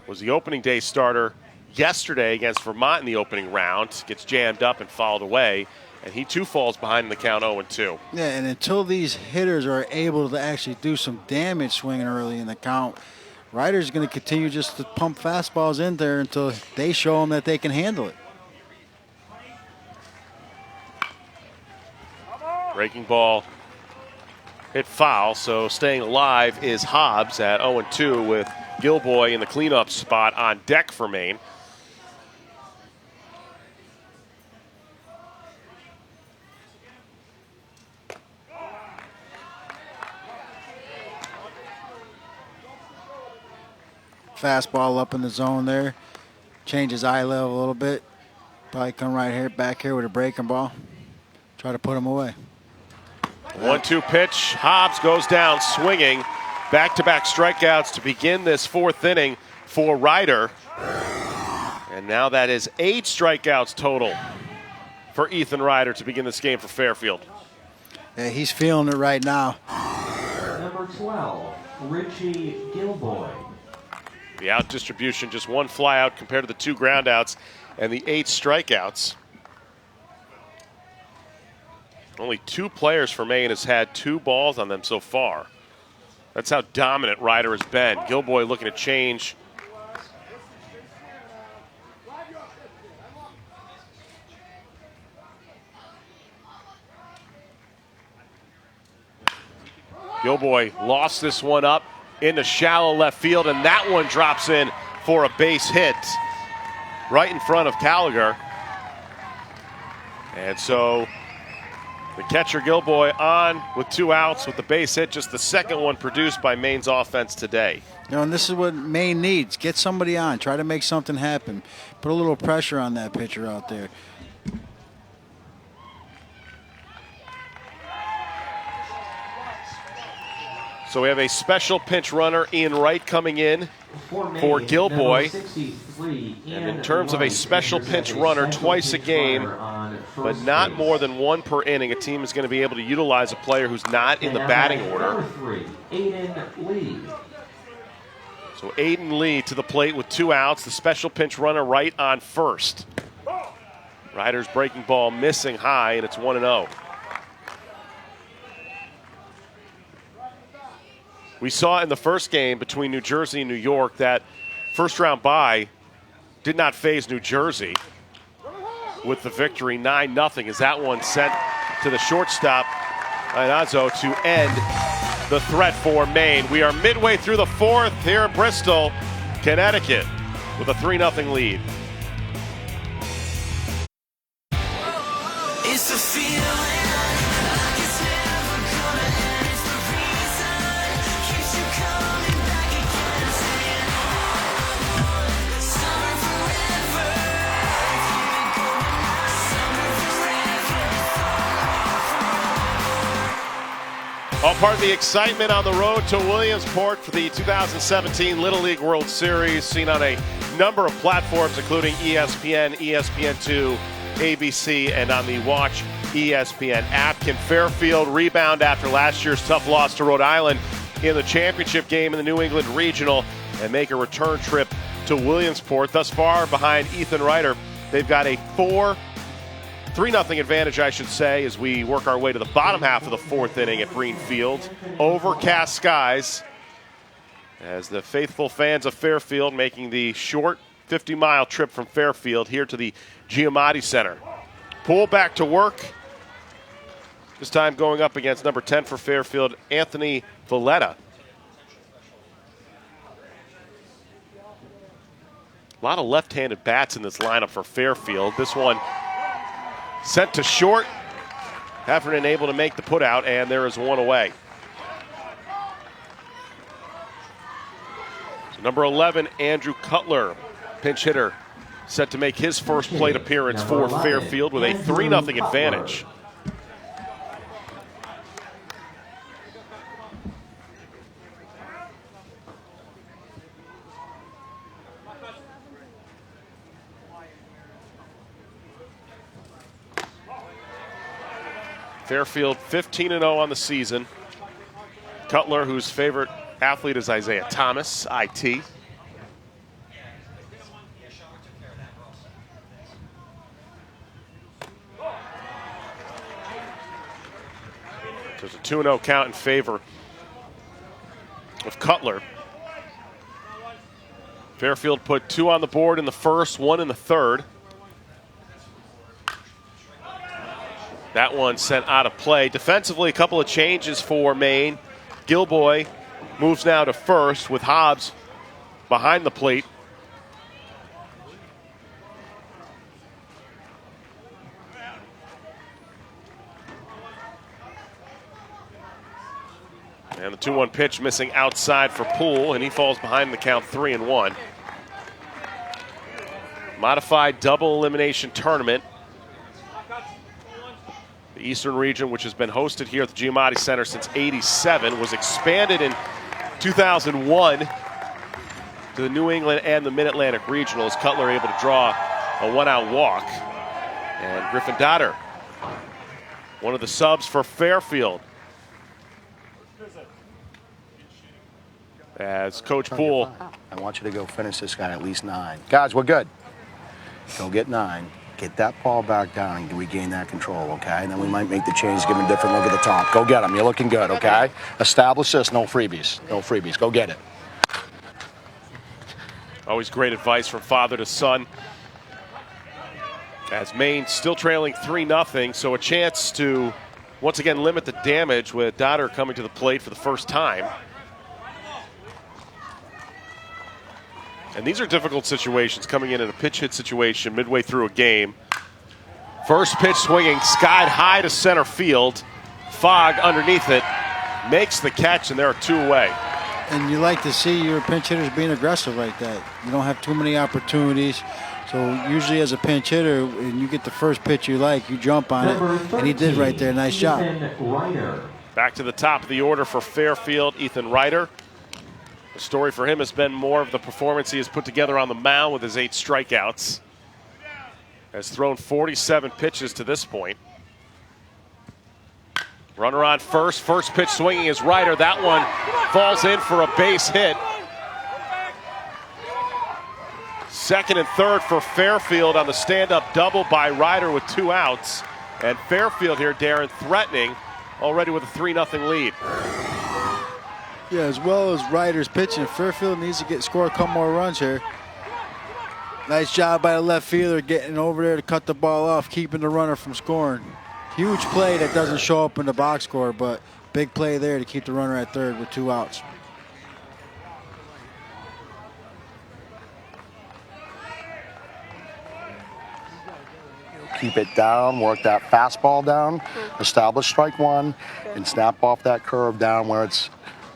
S1: was the opening day starter yesterday against Vermont in the opening round, gets jammed up and fouled away. And he too falls behind in the count 0-2.
S5: Yeah, and until these hitters are able to actually do some damage swinging early in the count, Ryder's going to continue just to pump fastballs in there until they show them that they can handle it.
S1: Breaking ball hit foul, so staying alive is Hobbs at 0-2 with Gilboy in the cleanup spot on deck for Maine.
S5: Fastball up in the zone there. Change his eye level a little bit. Probably come right here, back here with a breaking ball. Try to put him away.
S1: 1-2 pitch. Hobbs goes down swinging. Back-to-back strikeouts to begin this 4th inning for Ryder. And now that is 8 strikeouts total for Ethan Ryder to begin this game for Fairfield.
S5: Yeah, he's feeling it right now.
S7: Number 12, Richie Gilboy.
S1: The out distribution, just 1 fly out compared to the 2 ground outs and the 8 strikeouts. Only 2 players for Maine has had 2 balls on them so far. That's how dominant Ryder has been. Gilboy looking to change. Gilboy lost this one up into shallow left field, and that one drops in for a base hit right in front of Gallagher. And so the catcher Gilboy on with 2 outs with the base hit, just the second one produced by Maine's offense today.
S5: You know, and this is what Maine needs. Get somebody on. Try to make something happen. Put a little pressure on that pitcher out there.
S1: So we have a special pinch runner, Ian Wright, coming in for Gilboy. And in terms of a special pinch runner, twice a game, but not more than 1 per inning, a team is going to be able to utilize a player who's not in the batting order. So Aiden Lee to the plate with 2 outs. The special pinch runner right on first. Ryder's breaking ball missing high, and it's 1-0. We saw in the first game between New Jersey and New York that first round bye did not faze New Jersey with the victory 9-0 as that one sent to the shortstop, Iannazo, to end the threat for Maine. We are midway through the 4th here in Bristol, Connecticut, with a 3-0 lead.
S4: It's a feeling like it's never gonna end. It's the reason keeps you coming back again. Saying summer forever. Keep it going now. Summer forever.
S1: All part of the excitement on the road to Williamsport for the 2017 Little League World Series, seen on a number of platforms, including ESPN, ESPN2, ABC, and on the Watch ESPN app. Can Fairfield rebound after last year's tough loss to Rhode Island in the championship game in the New England Regional and make a return trip to Williamsport? Thus far, behind Ethan Ryder, they've got a 3-0 advantage, I should say, as we work our way to the bottom half of the 4th inning at Green Field. Overcast skies as the faithful fans of Fairfield making the short 50-mile trip from Fairfield here to the Giamatti Center. Poole back to work. This time going up against number 10 for Fairfield, Anthony Valletta. A lot of left-handed bats in this lineup for Fairfield. This one sent to short. Heffernan able to make the putout, and there is 1 away. So number 11, Andrew Cutler, pinch hitter set to make his first plate appearance for Fairfield with a 3-0 advantage. Fairfield 15-0 on the season. Cutler, whose favorite athlete is Isaiah Thomas, IT. There's a 2-0 count in favor of Cutler. Fairfield put 2 on the board in the first, 1 in the third. That one sent out of play. Defensively, a couple of changes for Maine. Gilboy moves now to first with Hobbs behind the plate. And the 2-1 pitch missing outside for Poole, and he falls behind the count 3-1. Modified double elimination tournament. The Eastern region, which has been hosted here at the Giamatti Center since '87, was expanded in 2001 to the New England and the Mid-Atlantic regionals. Cutler able to draw a 1-out walk. And Griffin Dotter, one of the subs for Fairfield. As Coach Poole.
S8: I want you to go finish this guy at least 9. Guys, we're good. Go get 9. Get that ball back down and regain that control, okay? And then we might make the change, give him a different look at the top. Go get him. You're looking good, okay? Establish this. No freebies. No freebies. Go get it.
S1: Always great advice from father to son. As Maine still trailing 3-0, so a chance to once again limit the damage with Dotter coming to the plate for the first time. And these are difficult situations, coming in a pitch hit situation midway through a game. First pitch swinging, skied high to center field. Fogg underneath it, makes the catch, and there are 2 away.
S5: And you like to see your pinch hitters being aggressive like that. You don't have too many opportunities. So usually as a pinch hitter, when you get the first pitch you like, you jump on it. And he did right there. Nice job.
S1: Back to the top of the order for Fairfield, Ethan Ryder. The story for him has been more of the performance he has put together on the mound with his 8 strikeouts. Has thrown 47 pitches to this point. Runner on first. First pitch swinging is Ryder. That one falls in for a base hit. Second and third for Fairfield on the stand-up double by Ryder with 2 outs. And Fairfield here, Darren, threatening already with a 3-0 lead.
S5: Yeah, as well as Ryder's pitching, Fairfield needs to score a couple more runs here. Nice job by the left fielder getting over there to cut the ball off, keeping the runner from scoring. Huge play that doesn't show up in the box score, but big play there to keep the runner at third with 2 outs.
S8: Keep it down, work that fastball down, establish strike 1, and snap off that curve down where it's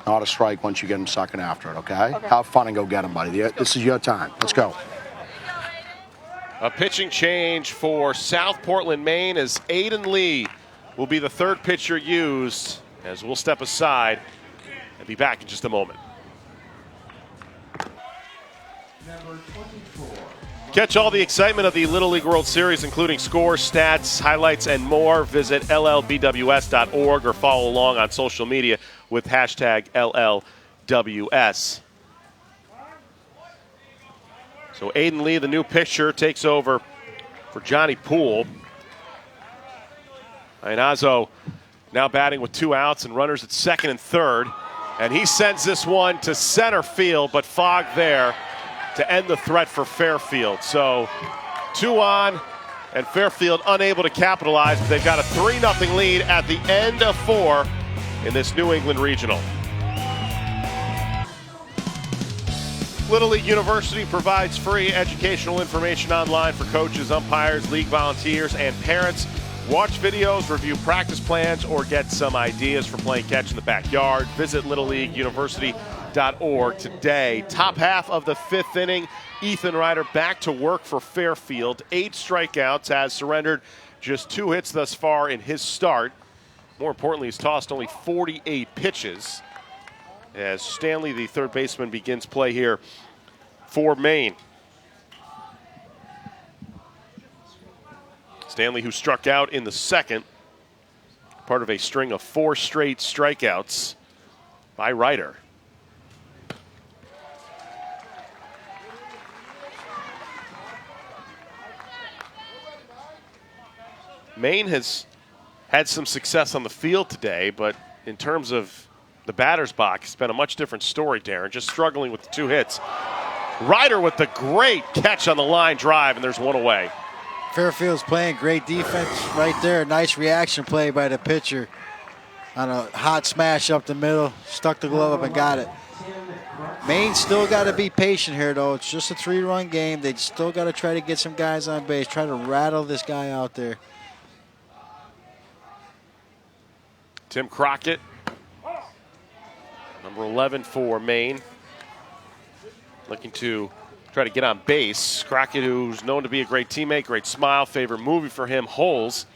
S8: not a strike once you get him sucking after it, okay? Have fun and go get him, buddy. This is your time. Let's go.
S1: A pitching change for South Portland, Maine, as Aiden Lee will be the third pitcher used, as we'll step aside and be back in just a moment. Catch all the excitement of the Little League World Series, including scores, stats, highlights, and more. Visit LLBWS.org or follow along on social media with hashtag LLWS. So Aiden Lee, the new pitcher, takes over for Johnny Poole. Ainazo now batting with 2 outs and runners at second and third. And he sends this one to center field, but Fogg there to end the threat for Fairfield. So 2 on, and Fairfield unable to capitalize, but they've got a 3-0 lead at the end of 4 in this New England Regional. Little League University provides free educational information online for coaches, umpires, league volunteers, and parents. Watch videos, review practice plans, or get some ideas for playing catch in the backyard. Visit Little League University SportsConnecticut.org today. Top half of the 5th inning. Ethan Ryder back to work for Fairfield. 8 strikeouts, has surrendered just 2 hits thus far in his start. More importantly, he's tossed only 48 pitches as Stanley, the third baseman, begins play here for Maine. Stanley, who struck out in the second, part of a string of 4 straight strikeouts by Ryder. Maine has had some success on the field today, but in terms of the batter's box, it's been a much different story, Darren. Just struggling with the 2 hits. Ryder with the great catch on the line drive, and there's 1 away.
S5: Fairfield's playing great defense right there. Nice reaction play by the pitcher on a hot smash up the middle. Stuck the glove up and got it. Maine still got to be patient here, though. It's just a 3-run game. They still got to try to get some guys on base. Try to rattle this guy out there.
S1: Tim Crockett, number 11 for Maine, looking to try to get on base. Crockett, who's known to be a great teammate, great smile, favorite movie for him, Holes.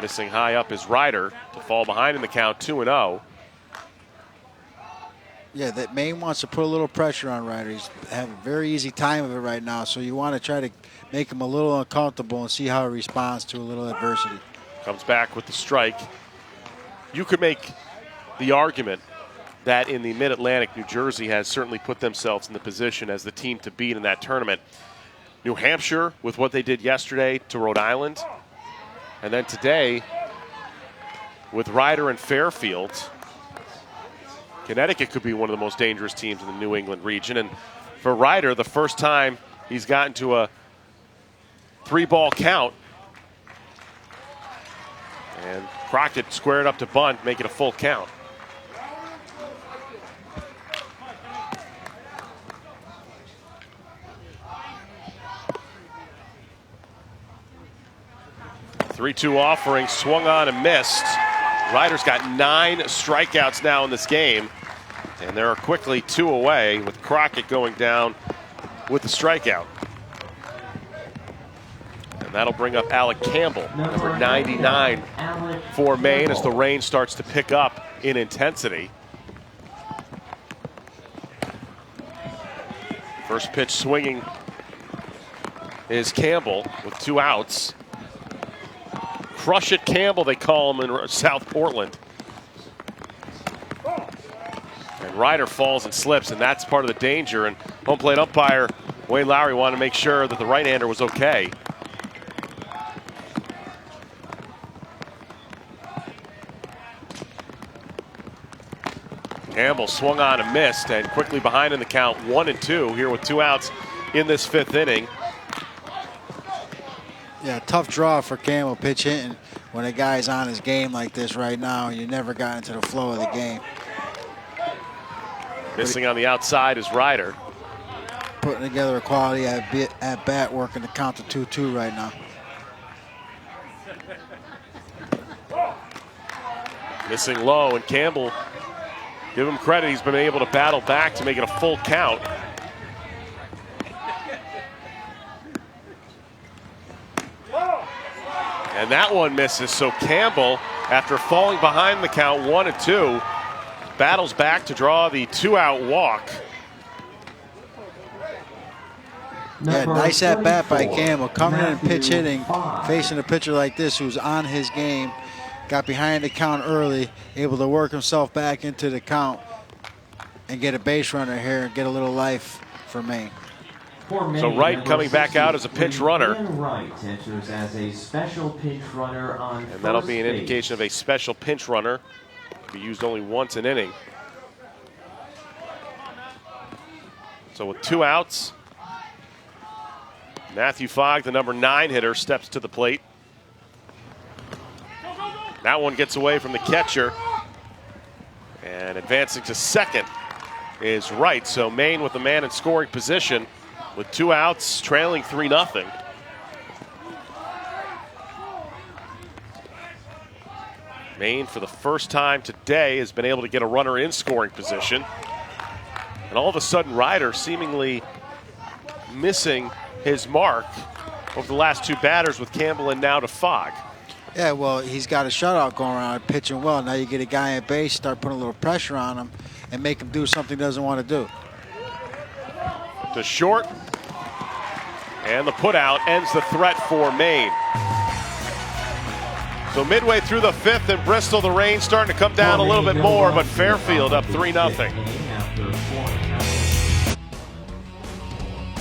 S1: Missing high up is Ryder to fall behind in the count, 2-0.
S5: Yeah, that Maine wants to put a little pressure on Ryder. He's having a very easy time of it right now, so you want to try to make him a little uncomfortable and see how he responds to a little adversity.
S1: Comes back with the strike. You could make the argument that in the Mid-Atlantic, New Jersey has certainly put themselves in the position as the team to beat in that tournament. New Hampshire, with what they did yesterday to Rhode Island, and then today with Ryder and Fairfield, Connecticut could be one of the most dangerous teams in the New England region. And for Ryder, the first time he's gotten to a 3-ball count. And Crockett squared up to bunt, make it a full count. Three-two offering, swung on and missed. Ryder's got 9 strikeouts now in this game, and there are quickly 2 away with Crockett going down with the strikeout. And that'll bring up Alec Campbell, number 99 for Maine, as the rain starts to pick up in intensity. First pitch swinging is Campbell with 2 outs. Crush it Campbell, they call him in South Portland. And Ryder falls and slips, and that's part of the danger. And home plate umpire Wayne Lowry wanted to make sure that the right-hander was okay. Campbell swung on and missed, and quickly behind in the count, 1-2 here with 2 outs in this 5th inning.
S5: Yeah, tough draw for Campbell pitch hitting when a guy's on his game like this right now. You never got into the flow of the game.
S1: Missing on the outside is Ryder.
S5: Putting together a quality at bat, working the count to 2-2 right now.
S1: Missing low, and Campbell, give him credit, he's been able to battle back to make it a full count. And that one misses, so Campbell, after falling behind the count 1-2, battles back to draw the 2-out walk.
S5: Yeah, nice at bat by Campbell, coming in and pitch hitting, facing a pitcher like this who's on his game. Got behind the count early, able to work himself back into the count and get a base runner here and get a little life for Maine.
S1: So Wright coming back out as a pinch runner.
S7: Wright enters as a special pinch runner on
S1: And that'll be an indication of a special pinch runner. Be used only once an inning. So with 2 outs, Matthew Fogg, the number 9 hitter, steps to the plate. That one gets away from the catcher. And advancing to second is Wright. So Maine with the man in scoring position with 2 outs, trailing 3-0. Maine, for the first time today, has been able to get a runner in scoring position. And all of a sudden, Ryder seemingly missing his mark over the last two batters with Campbell and now to Fogg.
S5: Yeah, well, he's got a shutout going around, pitching well. Now you get a guy at base, start putting a little pressure on him, and make him do something he doesn't want to do.
S1: To short, and the putout ends the threat for Maine. So midway through the fifth in Bristol, the rain starting to come down a little bit more, but Fairfield up 3-0.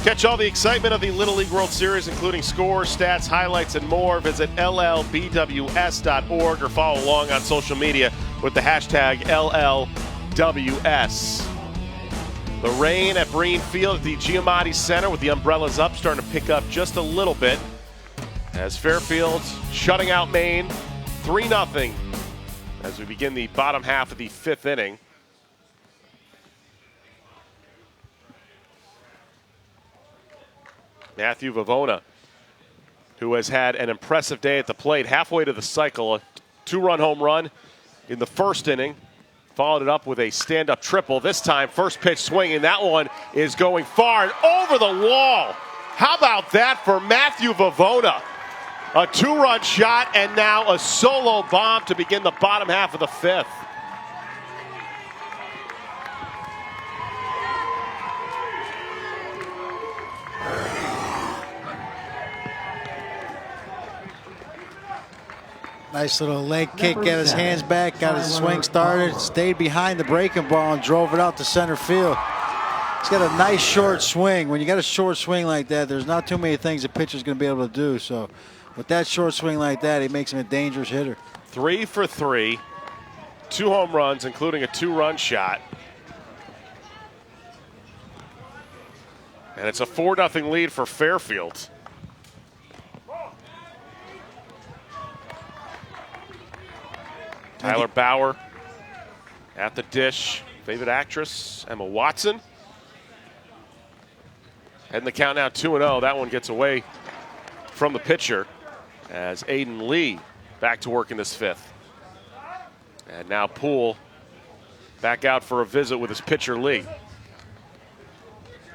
S1: Catch all the excitement of the Little League World Series, including scores, stats, highlights, and more. Visit LLBWS.org or follow along on social media with the hashtag LLWS. The rain at Breen Field at the Giamatti Center with the umbrellas up starting to pick up just a little bit as Fairfield shutting out Maine 3-0 as we begin the bottom half of the fifth inning. Matthew Vavona, who has had an impressive day at the plate, halfway to the cycle, a two-run home run in the first inning. Followed it up with a stand-up triple. This time, first pitch swinging. That one is going far and over the wall. How about that for Matthew Vavona? A two-run shot and now a solo bomb to begin the bottom half of the fifth.
S5: Nice little leg kick, got his hands back, got his swing started, stayed behind the breaking ball and drove it out to center field. He's got a nice short swing. When you got a short swing like that, there's not too many things a pitcher's going to be able to do. So with that short swing like that, he makes him a dangerous hitter.
S1: 3 for 3, 2 home runs, including a two-run shot. And it's a 4-0 lead for Fairfield. Tyler Bauer at the dish. Favorite actress, Emma Watson. Heading the count now 2-0. That one gets away from the pitcher as Aiden Lee back to work in this fifth. And now Poole back out for a visit with his pitcher Lee.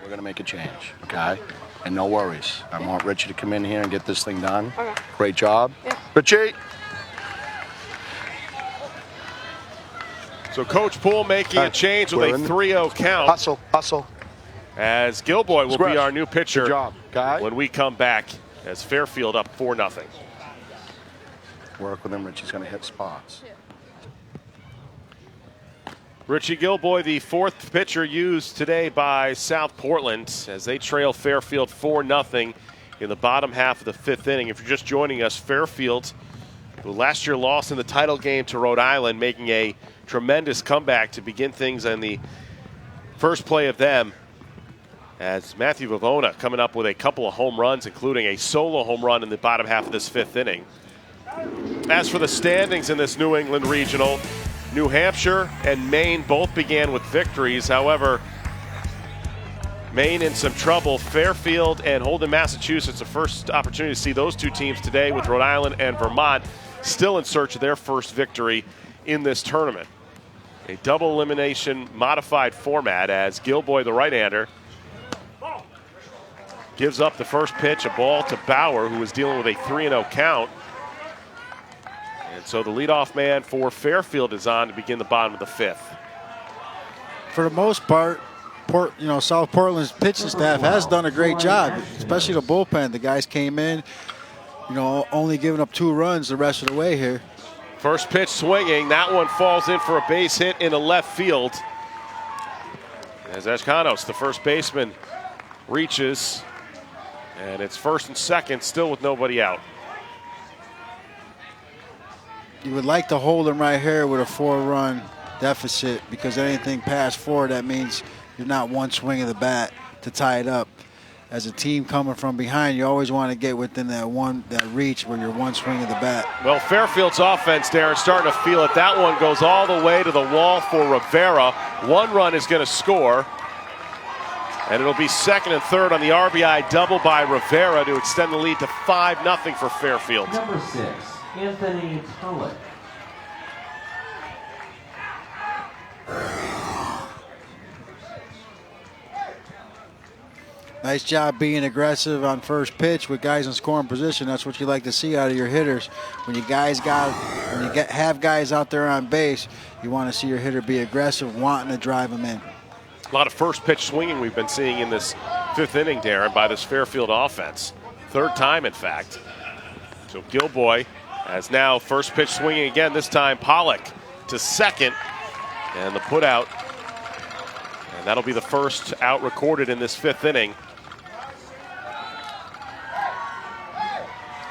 S8: We're going to make a change, okay? And no worries. I want Richie to come in here and get this thing done. Okay. Great job. Yeah. Richie!
S1: So Coach Poole making a change with a 3-0 count.
S8: Hustle, hustle.
S1: As Gilboy will be our new pitcher.
S8: Good job, guy.
S1: When we come back as Fairfield up 4-0.
S8: Work with him. Richie's going to hit spots.
S1: Richie Gilboy, the fourth pitcher used today by South Portland as they trail Fairfield 4-0 in the bottom half of the fifth inning. If you're just joining us, Fairfield, who last year lost in the title game to Rhode Island, making a tremendous comeback to begin things on the first play of them, as Matthew Vavona coming up with a couple of home runs, including a solo home run in the bottom half of this fifth inning. As for the standings in this New England Regional, New Hampshire and Maine both began with victories. However, Maine in some trouble. Fairfield and Holden, Massachusetts, the first opportunity to see those two teams today, with Rhode Island and Vermont still in search of their first victory in this tournament. A double elimination modified format as Gilboy, the right-hander, gives up the first pitch, a ball to Bauer, who was dealing with a 3-0 count. And so the leadoff man for Fairfield is on to begin the bottom of the fifth.
S5: For the most part, South Portland's pitching staff has done a great job, especially the bullpen. The guys came in, only giving up 2 runs the rest of the way here.
S1: First pitch swinging. That one falls in for a base hit into left field. As Escanos, the first baseman, reaches. And it's first and second, still with nobody out.
S5: You would like to hold him right here with a 4-run deficit, because anything past 4, that means you're not one swing of the bat to tie it up. As a team coming from behind, you always want to get within that reach where you're one swing of the bat.
S1: Well, Fairfield's offense, Darren, starting to feel it. That one goes all the way to the wall for Rivera. 1 run is going to score. And it'll be second and third on the RBI double by Rivera to extend the lead to 5-0 for Fairfield.
S7: Number 6, Anthony Tulloch.
S5: Nice job being aggressive on first pitch with guys in scoring position. That's what you like to see out of your hitters. When you have guys out there on base, you want to see your hitter be aggressive, wanting to drive them in.
S1: A lot of first pitch swinging we've been seeing in this 5th inning, Darren, by this Fairfield offense. 3rd time, in fact. So Gilboy has now first pitch swinging again, this time Pollock to second. And the put out. And that'll be the first out recorded in this 5th inning.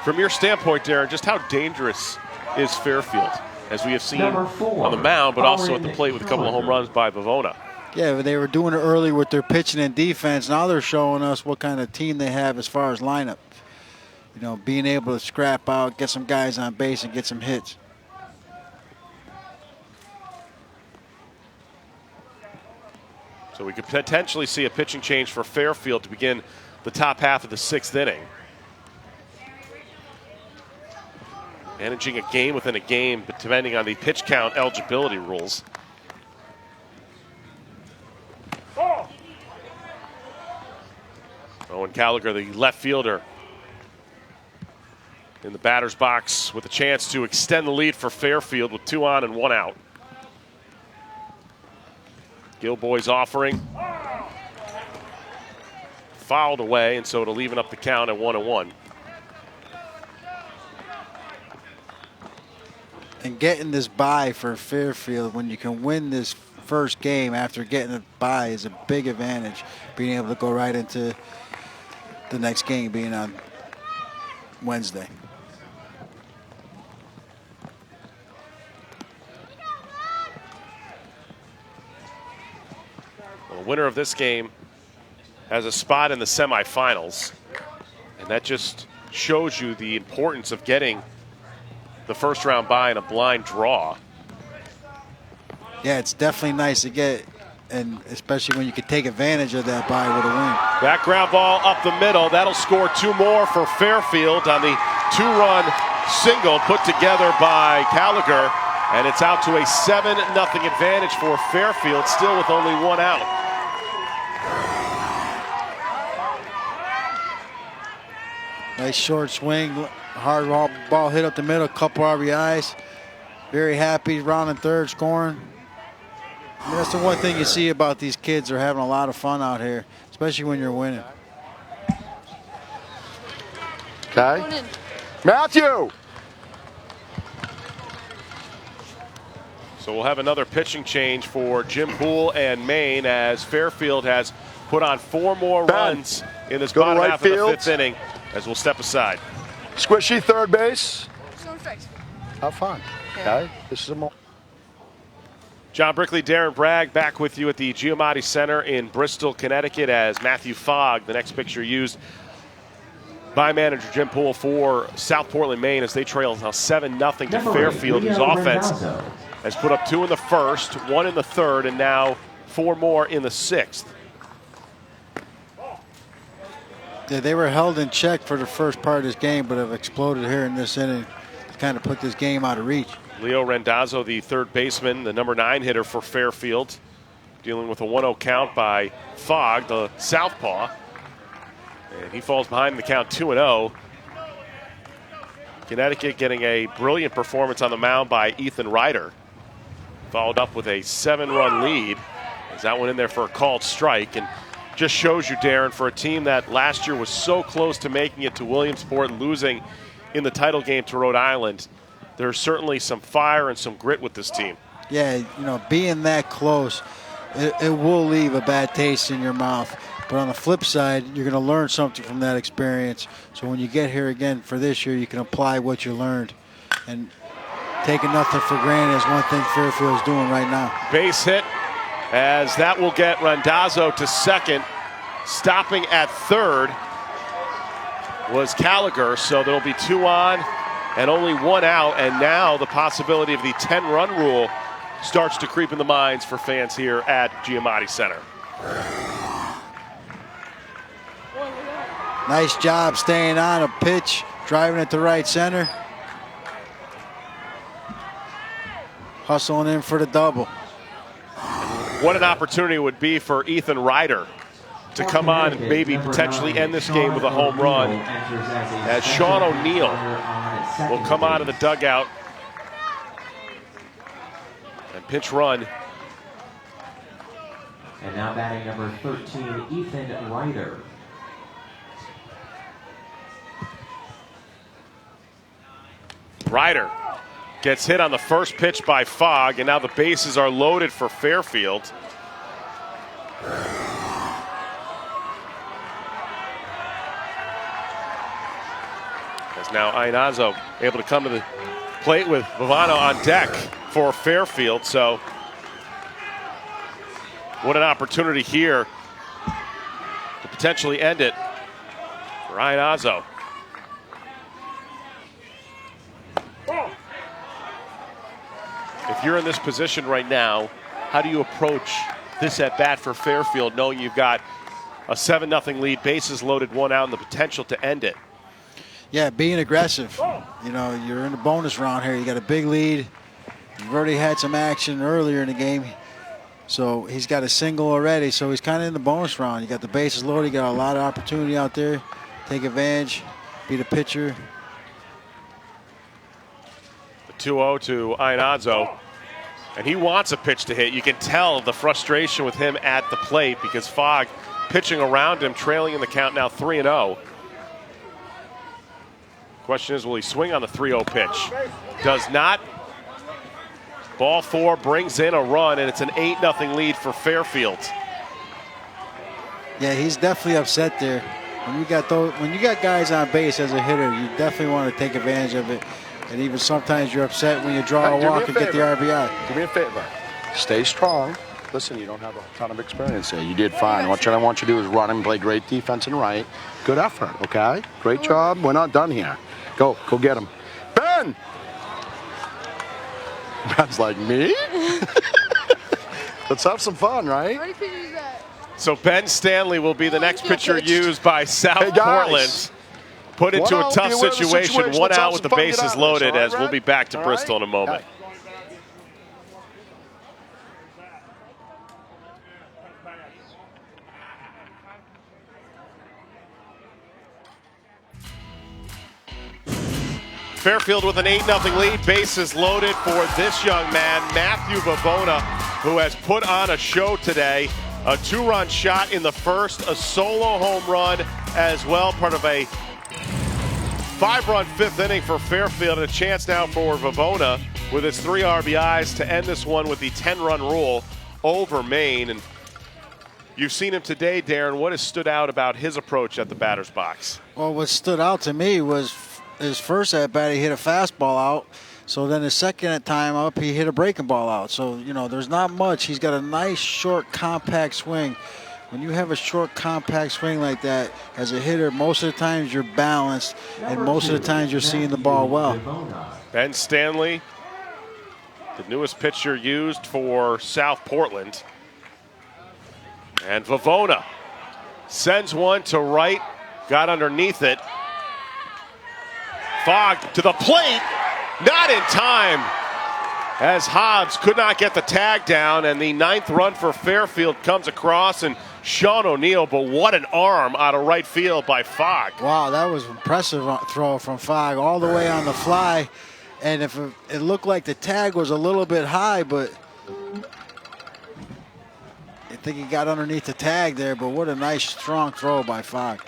S1: From your standpoint, Darren, just how dangerous is Fairfield, as we have seen on the mound, but also at the plate with a couple of home runs by Bavona?
S5: Yeah, they were doing it early with their pitching and defense. Now they're showing us what kind of team they have as far as lineup. You know, being able to scrap out, get some guys on base, and get some hits.
S1: So we could potentially see a pitching change for Fairfield to begin the top half of the 6th inning. Managing a game within a game, but depending on the pitch count eligibility rules. Owen Gallagher, the left fielder, in the batter's box with a chance to extend the lead for Fairfield with 2 on and 1 out. Gilboy's offering. Fouled away, and so it'll even up the count at 1-1.
S5: And getting this bye for Fairfield, when you can win this first game after getting a bye, is a big advantage. Being able to go right into the next game being on Wednesday.
S1: Well, the winner of this game has a spot in the semifinals, and that just shows you the importance of getting the first round bye in a blind draw.
S5: Yeah, it's definitely nice to get, and especially when you can take advantage of that bye with a win.
S1: That ground ball up the middle, that'll score 2 more for Fairfield on the 2-run single put together by Gallagher, and it's out to a 7-0 advantage for Fairfield, still with only 1 out.
S5: Nice short swing, hard ball hit up the middle, couple RBIs. Very happy, rounding third, scoring. I mean, that's the one thing you see about these kids. They're having a lot of fun out here, especially when you're winning.
S8: Okay. Matthew!
S1: So we'll have another pitching change for Jim Poole and Maine, as Fairfield has put on 4 more runs in this bottom
S8: right
S1: half of the
S8: field.
S1: 5th inning, as we'll step aside.
S8: Squishy third base. Have fun. Okay. This is a moment.
S1: John Brickley, Darren Bragg back with you at the Giamatti Center in Bristol, Connecticut, as Matthew Fogg, the next picture used by manager Jim Poole for South Portland, Maine, as they trail now 7-0 to Fairfield, whose offense has put up 2 in the first, 1 in the third, and now 4 more in the 6th.
S5: Yeah, they were held in check for the first part of this game, but have exploded here in this inning to kind of put this game out of reach.
S1: Leo Rendazzo, the third baseman, the number 9 hitter for Fairfield, dealing with a 1-0 count by Fogg, the southpaw. And he falls behind the count 2-0. Connecticut getting a brilliant performance on the mound by Ethan Ryder. Followed up with a 7-run lead, as that went in there for a called strike. And just shows you, Darren, for a team that last year was so close to making it to Williamsport and losing in the title game to Rhode Island, there's certainly some fire and some grit with this team.
S5: Yeah, you know, being that close, it will leave a bad taste in your mouth. But on the flip side, you're going to learn something from that experience. So when you get here again for this year, you can apply what you learned. And taking nothing for granted is one thing Fairfield is doing right now.
S1: Base hit, as that will get Randazzo to second. Stopping at third was Gallagher, so there'll be 2 on and only 1 out. And now the possibility of the 10-run rule starts to creep in the minds for fans here at Giamatti Center.
S5: Nice job staying on a pitch, driving it to right center. Hustling in for the double.
S1: What an opportunity it would be for Ethan Ryder to come on and maybe potentially end this game with a home run, as Sean O'Neill will come out of the dugout and pinch run.
S7: And now batting number 13, Ethan Ryder.
S1: Ryder gets hit on the first pitch by Fogg, and now the bases are loaded for Fairfield. As now Ainazo able to come to the plate with Vivano on deck for Fairfield. So what an opportunity here to potentially end it for Ainazo. If you're in this position right now, how do you approach this at bat for Fairfield, knowing you've got a 7-0 lead, bases loaded, one out, and the potential to end it?
S5: Yeah, being aggressive. You know, you're in the bonus round here. You got a big lead. You've already had some action earlier in the game. So he's got a single already, so he's kind of in the bonus round. You got the bases loaded. You got a lot of opportunity out there. Take advantage, be the pitcher.
S1: The 2-0 to Ainazo. And he wants a pitch to hit. You can tell the frustration with him at the plate because Fogg pitching around him, trailing in the count now 3-0. Question is, will he swing on the 3-0 pitch? Does not. Ball 4 brings in a run, and it's an 8-0 lead for Fairfield.
S5: Yeah, he's definitely upset there. When you got guys on base as a hitter, you definitely want to take advantage of it. And even sometimes you're upset when you draw a walk and get the RBI.
S8: Do me a favor. Stay strong. Listen, you don't have a ton of experience here. You did fine. What I want you to do is run and play great defense and right. Good effort, okay? Great job. We're not done here. Go get him. Ben! Ben's like, me? Let's have some fun, right?
S1: So Ben Stanley will be the next pitcher used by South Portland. Put into a tough situation, one out with the bases loaded, as we'll be back to Bristol in a moment. Fairfield with an 8-0 lead, bases loaded for this young man, Matthew Vivona, who has put on a show today. A 2-run shot in the first, a solo home run as well, part of a 5-run 5th inning for Fairfield, and a chance now for Vivona with his 3 RBIs to end this one with the 10-run rule over Maine. And you've seen him today, Darren. What has stood out about his approach at the batter's box?
S5: Well, what stood out to me was his first at-bat, he hit a fastball out. So then his second time up, he hit a breaking ball out. So, you know, there's not much. He's got a nice, short, compact swing. When you have a short, compact swing like that, as a hitter, most of the times you're balanced, and most of the times you're seeing the ball well.
S1: Ben Stanley, the newest pitcher used for South Portland. And Vivona sends one to right, got underneath it. Fogg to the plate, not in time, as Hobbs could not get the tag down, and the 9th run for Fairfield comes across, and Sean O'Neill, but what an arm out of right field by Fogg.
S5: Wow, that was an impressive throw from Fogg all the way on the fly. And if it looked like the tag was a little bit high, but I think he got underneath the tag there, but what a nice, strong throw by Fogg.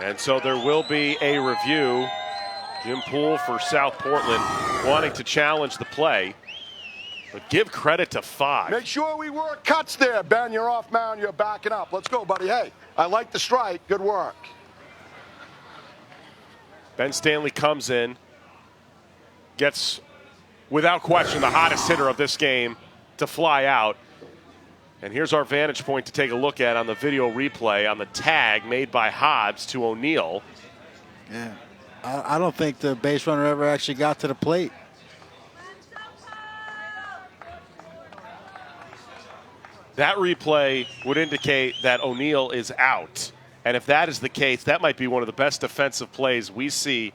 S1: And so there will be a review. Jim Poole for South Portland wanting to challenge the play. But give credit to Fogg.
S8: Make sure we work cuts there, Ben. You're off mound. You're backing up. Let's go, buddy. Hey, I like the strike. Good work.
S1: Ben Stanley comes in, gets, without question, the hottest hitter of this game to fly out. And here's our vantage point to take a look at on the video replay on the tag made by Hobbs to O'Neill.
S5: Yeah, I don't think the base runner ever actually got to the plate.
S1: That replay would indicate that O'Neill is out. And if that is the case, that might be one of the best defensive plays we see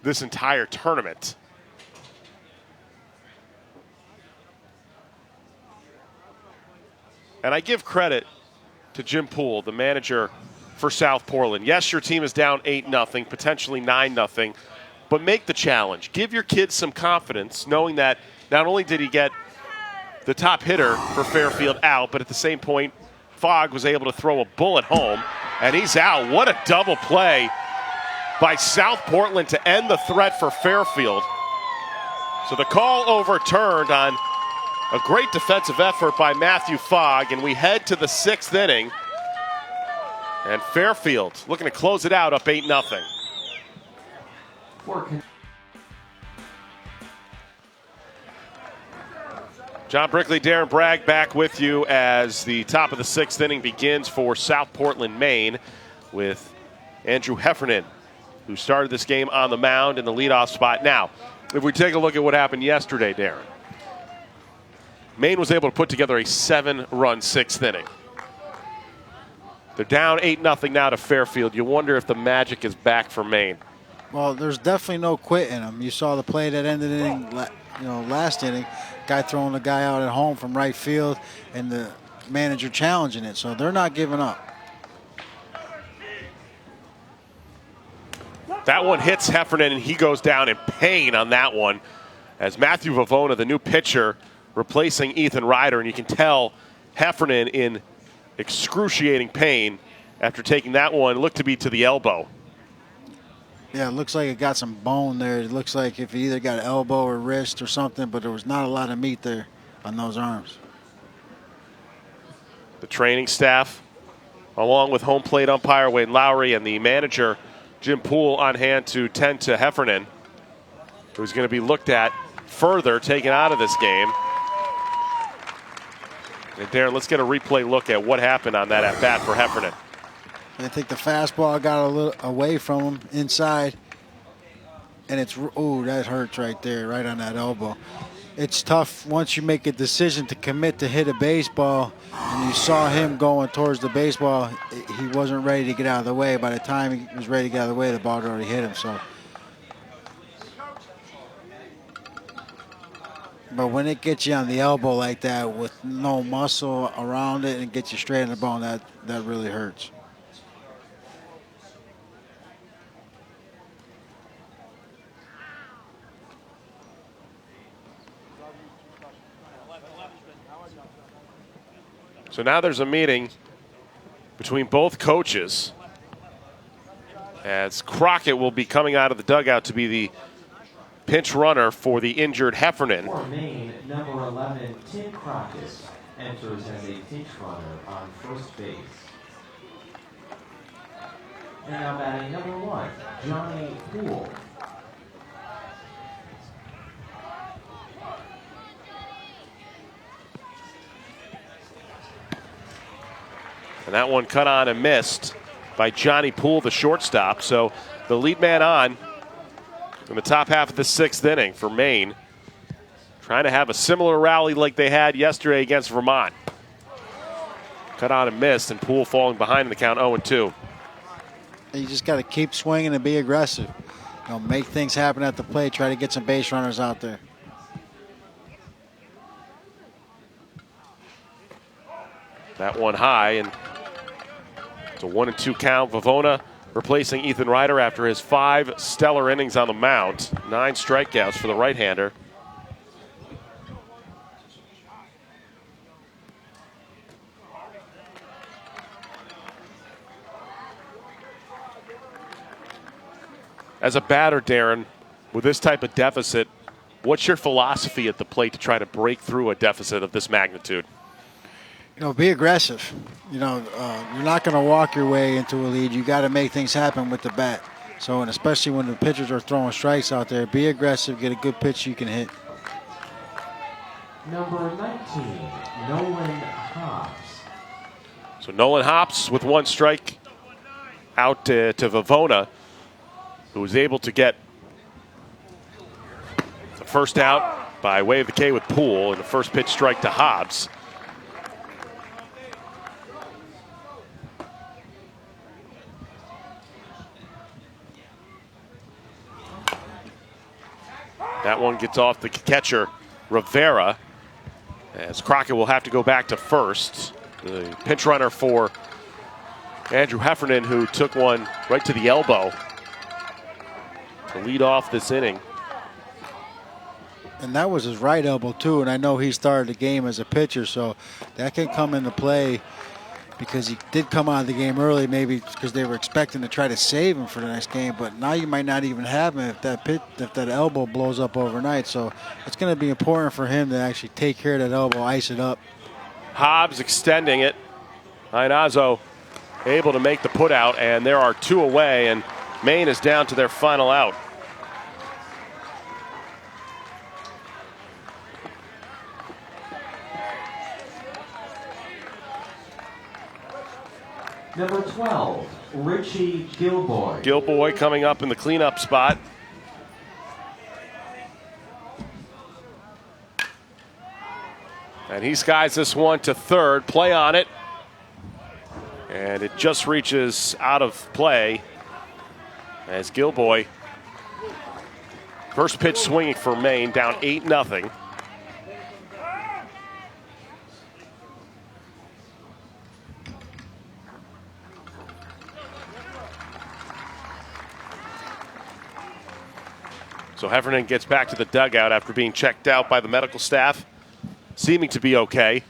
S1: this entire tournament. And I give credit to Jim Poole, the manager for South Portland. Yes, your team is down 8-0, potentially 9-0, but make the challenge. Give your kids some confidence, knowing that not only did he get the top hitter for Fairfield out, but at the same point, Fogg was able to throw a bullet home, and he's out. What a double play by South Portland to end the threat for Fairfield. So the call overturned on a great defensive effort by Matthew Fogg, and we head to the 6th inning. And Fairfield looking to close it out up 8-0. John Brickley, Darren Bragg back with you as the top of the 6th inning begins for South Portland, Maine, with Andrew Heffernan, who started this game on the mound in the leadoff spot. Now, if we take a look at what happened yesterday, Darren, Maine was able to put together a 7-run 6th inning. They're down 8-0 now to Fairfield. You wonder if the magic is back for Maine.
S5: Well, there's definitely no quit in them. You saw the play that ended in, last inning. Guy throwing the guy out at home from right field, and the manager challenging it. So they're not giving up.
S1: That one hits Heffernan, and he goes down in pain on that one. As Matthew Vavona, the new pitcher, replacing Ethan Ryder, and you can tell Heffernan in excruciating pain after taking that one. Looked to be to the elbow.
S5: Yeah, it looks like it got some bone there. It looks like if he either got elbow or wrist or something, but there was not a lot of meat there on those arms.
S1: The training staff, along with home plate umpire Wayne Lowry and the manager Jim Poole, on hand to tend to Heffernan, who's going to be looked at further, taken out of this game. And Darren, let's get a replay look at what happened on that at-bat for Heffernan.
S5: I think the fastball got a little away from him inside, and it's, oh, that hurts right there, right on that elbow. It's tough once you make a decision to commit to hit a baseball, and you saw him going towards the baseball. He wasn't ready to get out of the way. By the time he was ready to get out of the way, the ball had already hit him. So, but when it gets you on the elbow like that with no muscle around it and gets you straight in the bone, that really hurts.
S1: So now there's a meeting between both coaches, as Crockett will be coming out of the dugout to be the pinch runner for the injured Heffernan.
S7: For Maine, number 11, Tim Crockett, enters as a pinch runner on first base. And now batting number 1, Johnny Poole.
S1: And that one cut on and missed by Johnny Poole, the shortstop. So the lead man on in the top half of the 6th inning for Maine, trying to have a similar rally like they had yesterday against Vermont. Cut on and missed, and Poole falling behind in the count 0-2.
S5: You just got to keep swinging and be aggressive. Make things happen at the plate. Try to get some base runners out there.
S1: That one high, and it's a 1-2 count. Vavona replacing Ethan Ryder after his 5 stellar innings on the mound. 9 strikeouts for the right-hander. As a batter, Darren, with this type of deficit, what's your philosophy at the plate to try to break through a deficit of this magnitude?
S5: Be aggressive. You're not going to walk your way into a lead. You got to make things happen with the bat. So, and especially when the pitchers are throwing strikes out there, be aggressive, get a good pitch you can hit.
S7: Number 19, Nolan Hobbs.
S1: So Nolan Hobbs with 1 strike out to Vavona, who was able to get the first out by way of the K with Poole, and the first pitch strike to Hobbs. That one gets off the catcher, Rivera, as Crockett will have to go back to first. The pinch runner for Andrew Heffernan, who took one right to the elbow to lead off this inning.
S5: And that was his right elbow too, and I know he started the game as a pitcher, so that can come into play because he did come out of the game early, maybe because they were expecting to try to save him for the next game, but now you might not even have him if that elbow blows up overnight. So it's going to be important for him to actually take care of that elbow, ice it up.
S1: Hobbs extending it. Ianazo able to make the put out, and there are 2 away, and Maine is down to their final out.
S7: Number 12, Richie Gilboy.
S1: Gilboy coming up in the cleanup spot. And he skies this one to third. Play on it. And it just reaches out of play as Gilboy, first pitch swinging for Maine, down 8-0. So Heffernan gets back to the dugout after being checked out by the medical staff, seeming to be okay.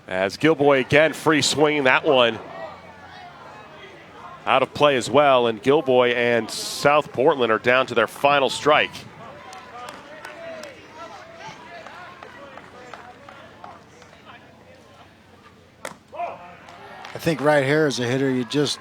S1: As Gilboy again free swinging that one out of play as well, and Gilboy and South Portland are down to their final strike.
S5: I think right here as a hitter, you just,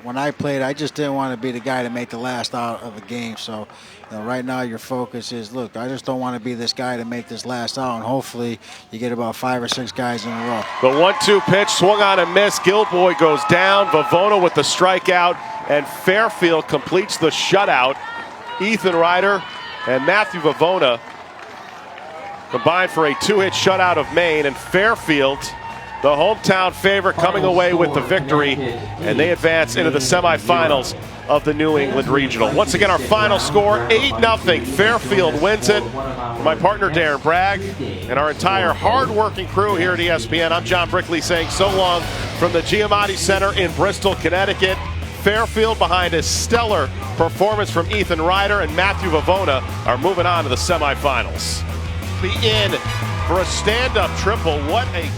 S5: when I played, I just didn't want to be the guy to make the last out of a game. So, right now your focus is, look, I just don't want to be this guy to make this last out, and hopefully you get about 5 or 6 guys in a row.
S1: The 1-2 pitch swung on and missed. Gilboy goes down. Vavona with the strikeout, and Fairfield completes the shutout. Ethan Ryder and Matthew Vavona combined for a 2-hit shutout of Maine, and Fairfield, the hometown favorite, coming away with the victory, and they advance into the semifinals of the New England Regional. Once again, our final score, 8-0. Fairfield wins it. For my partner, Darren Bragg, and our entire hard-working crew here at ESPN, I'm John Brickley saying so long from the Giamatti Center in Bristol, Connecticut. Fairfield, behind a stellar performance from Ethan Ryder and Matthew Vavona, are moving on to the semifinals. Be in for a stand-up triple. What a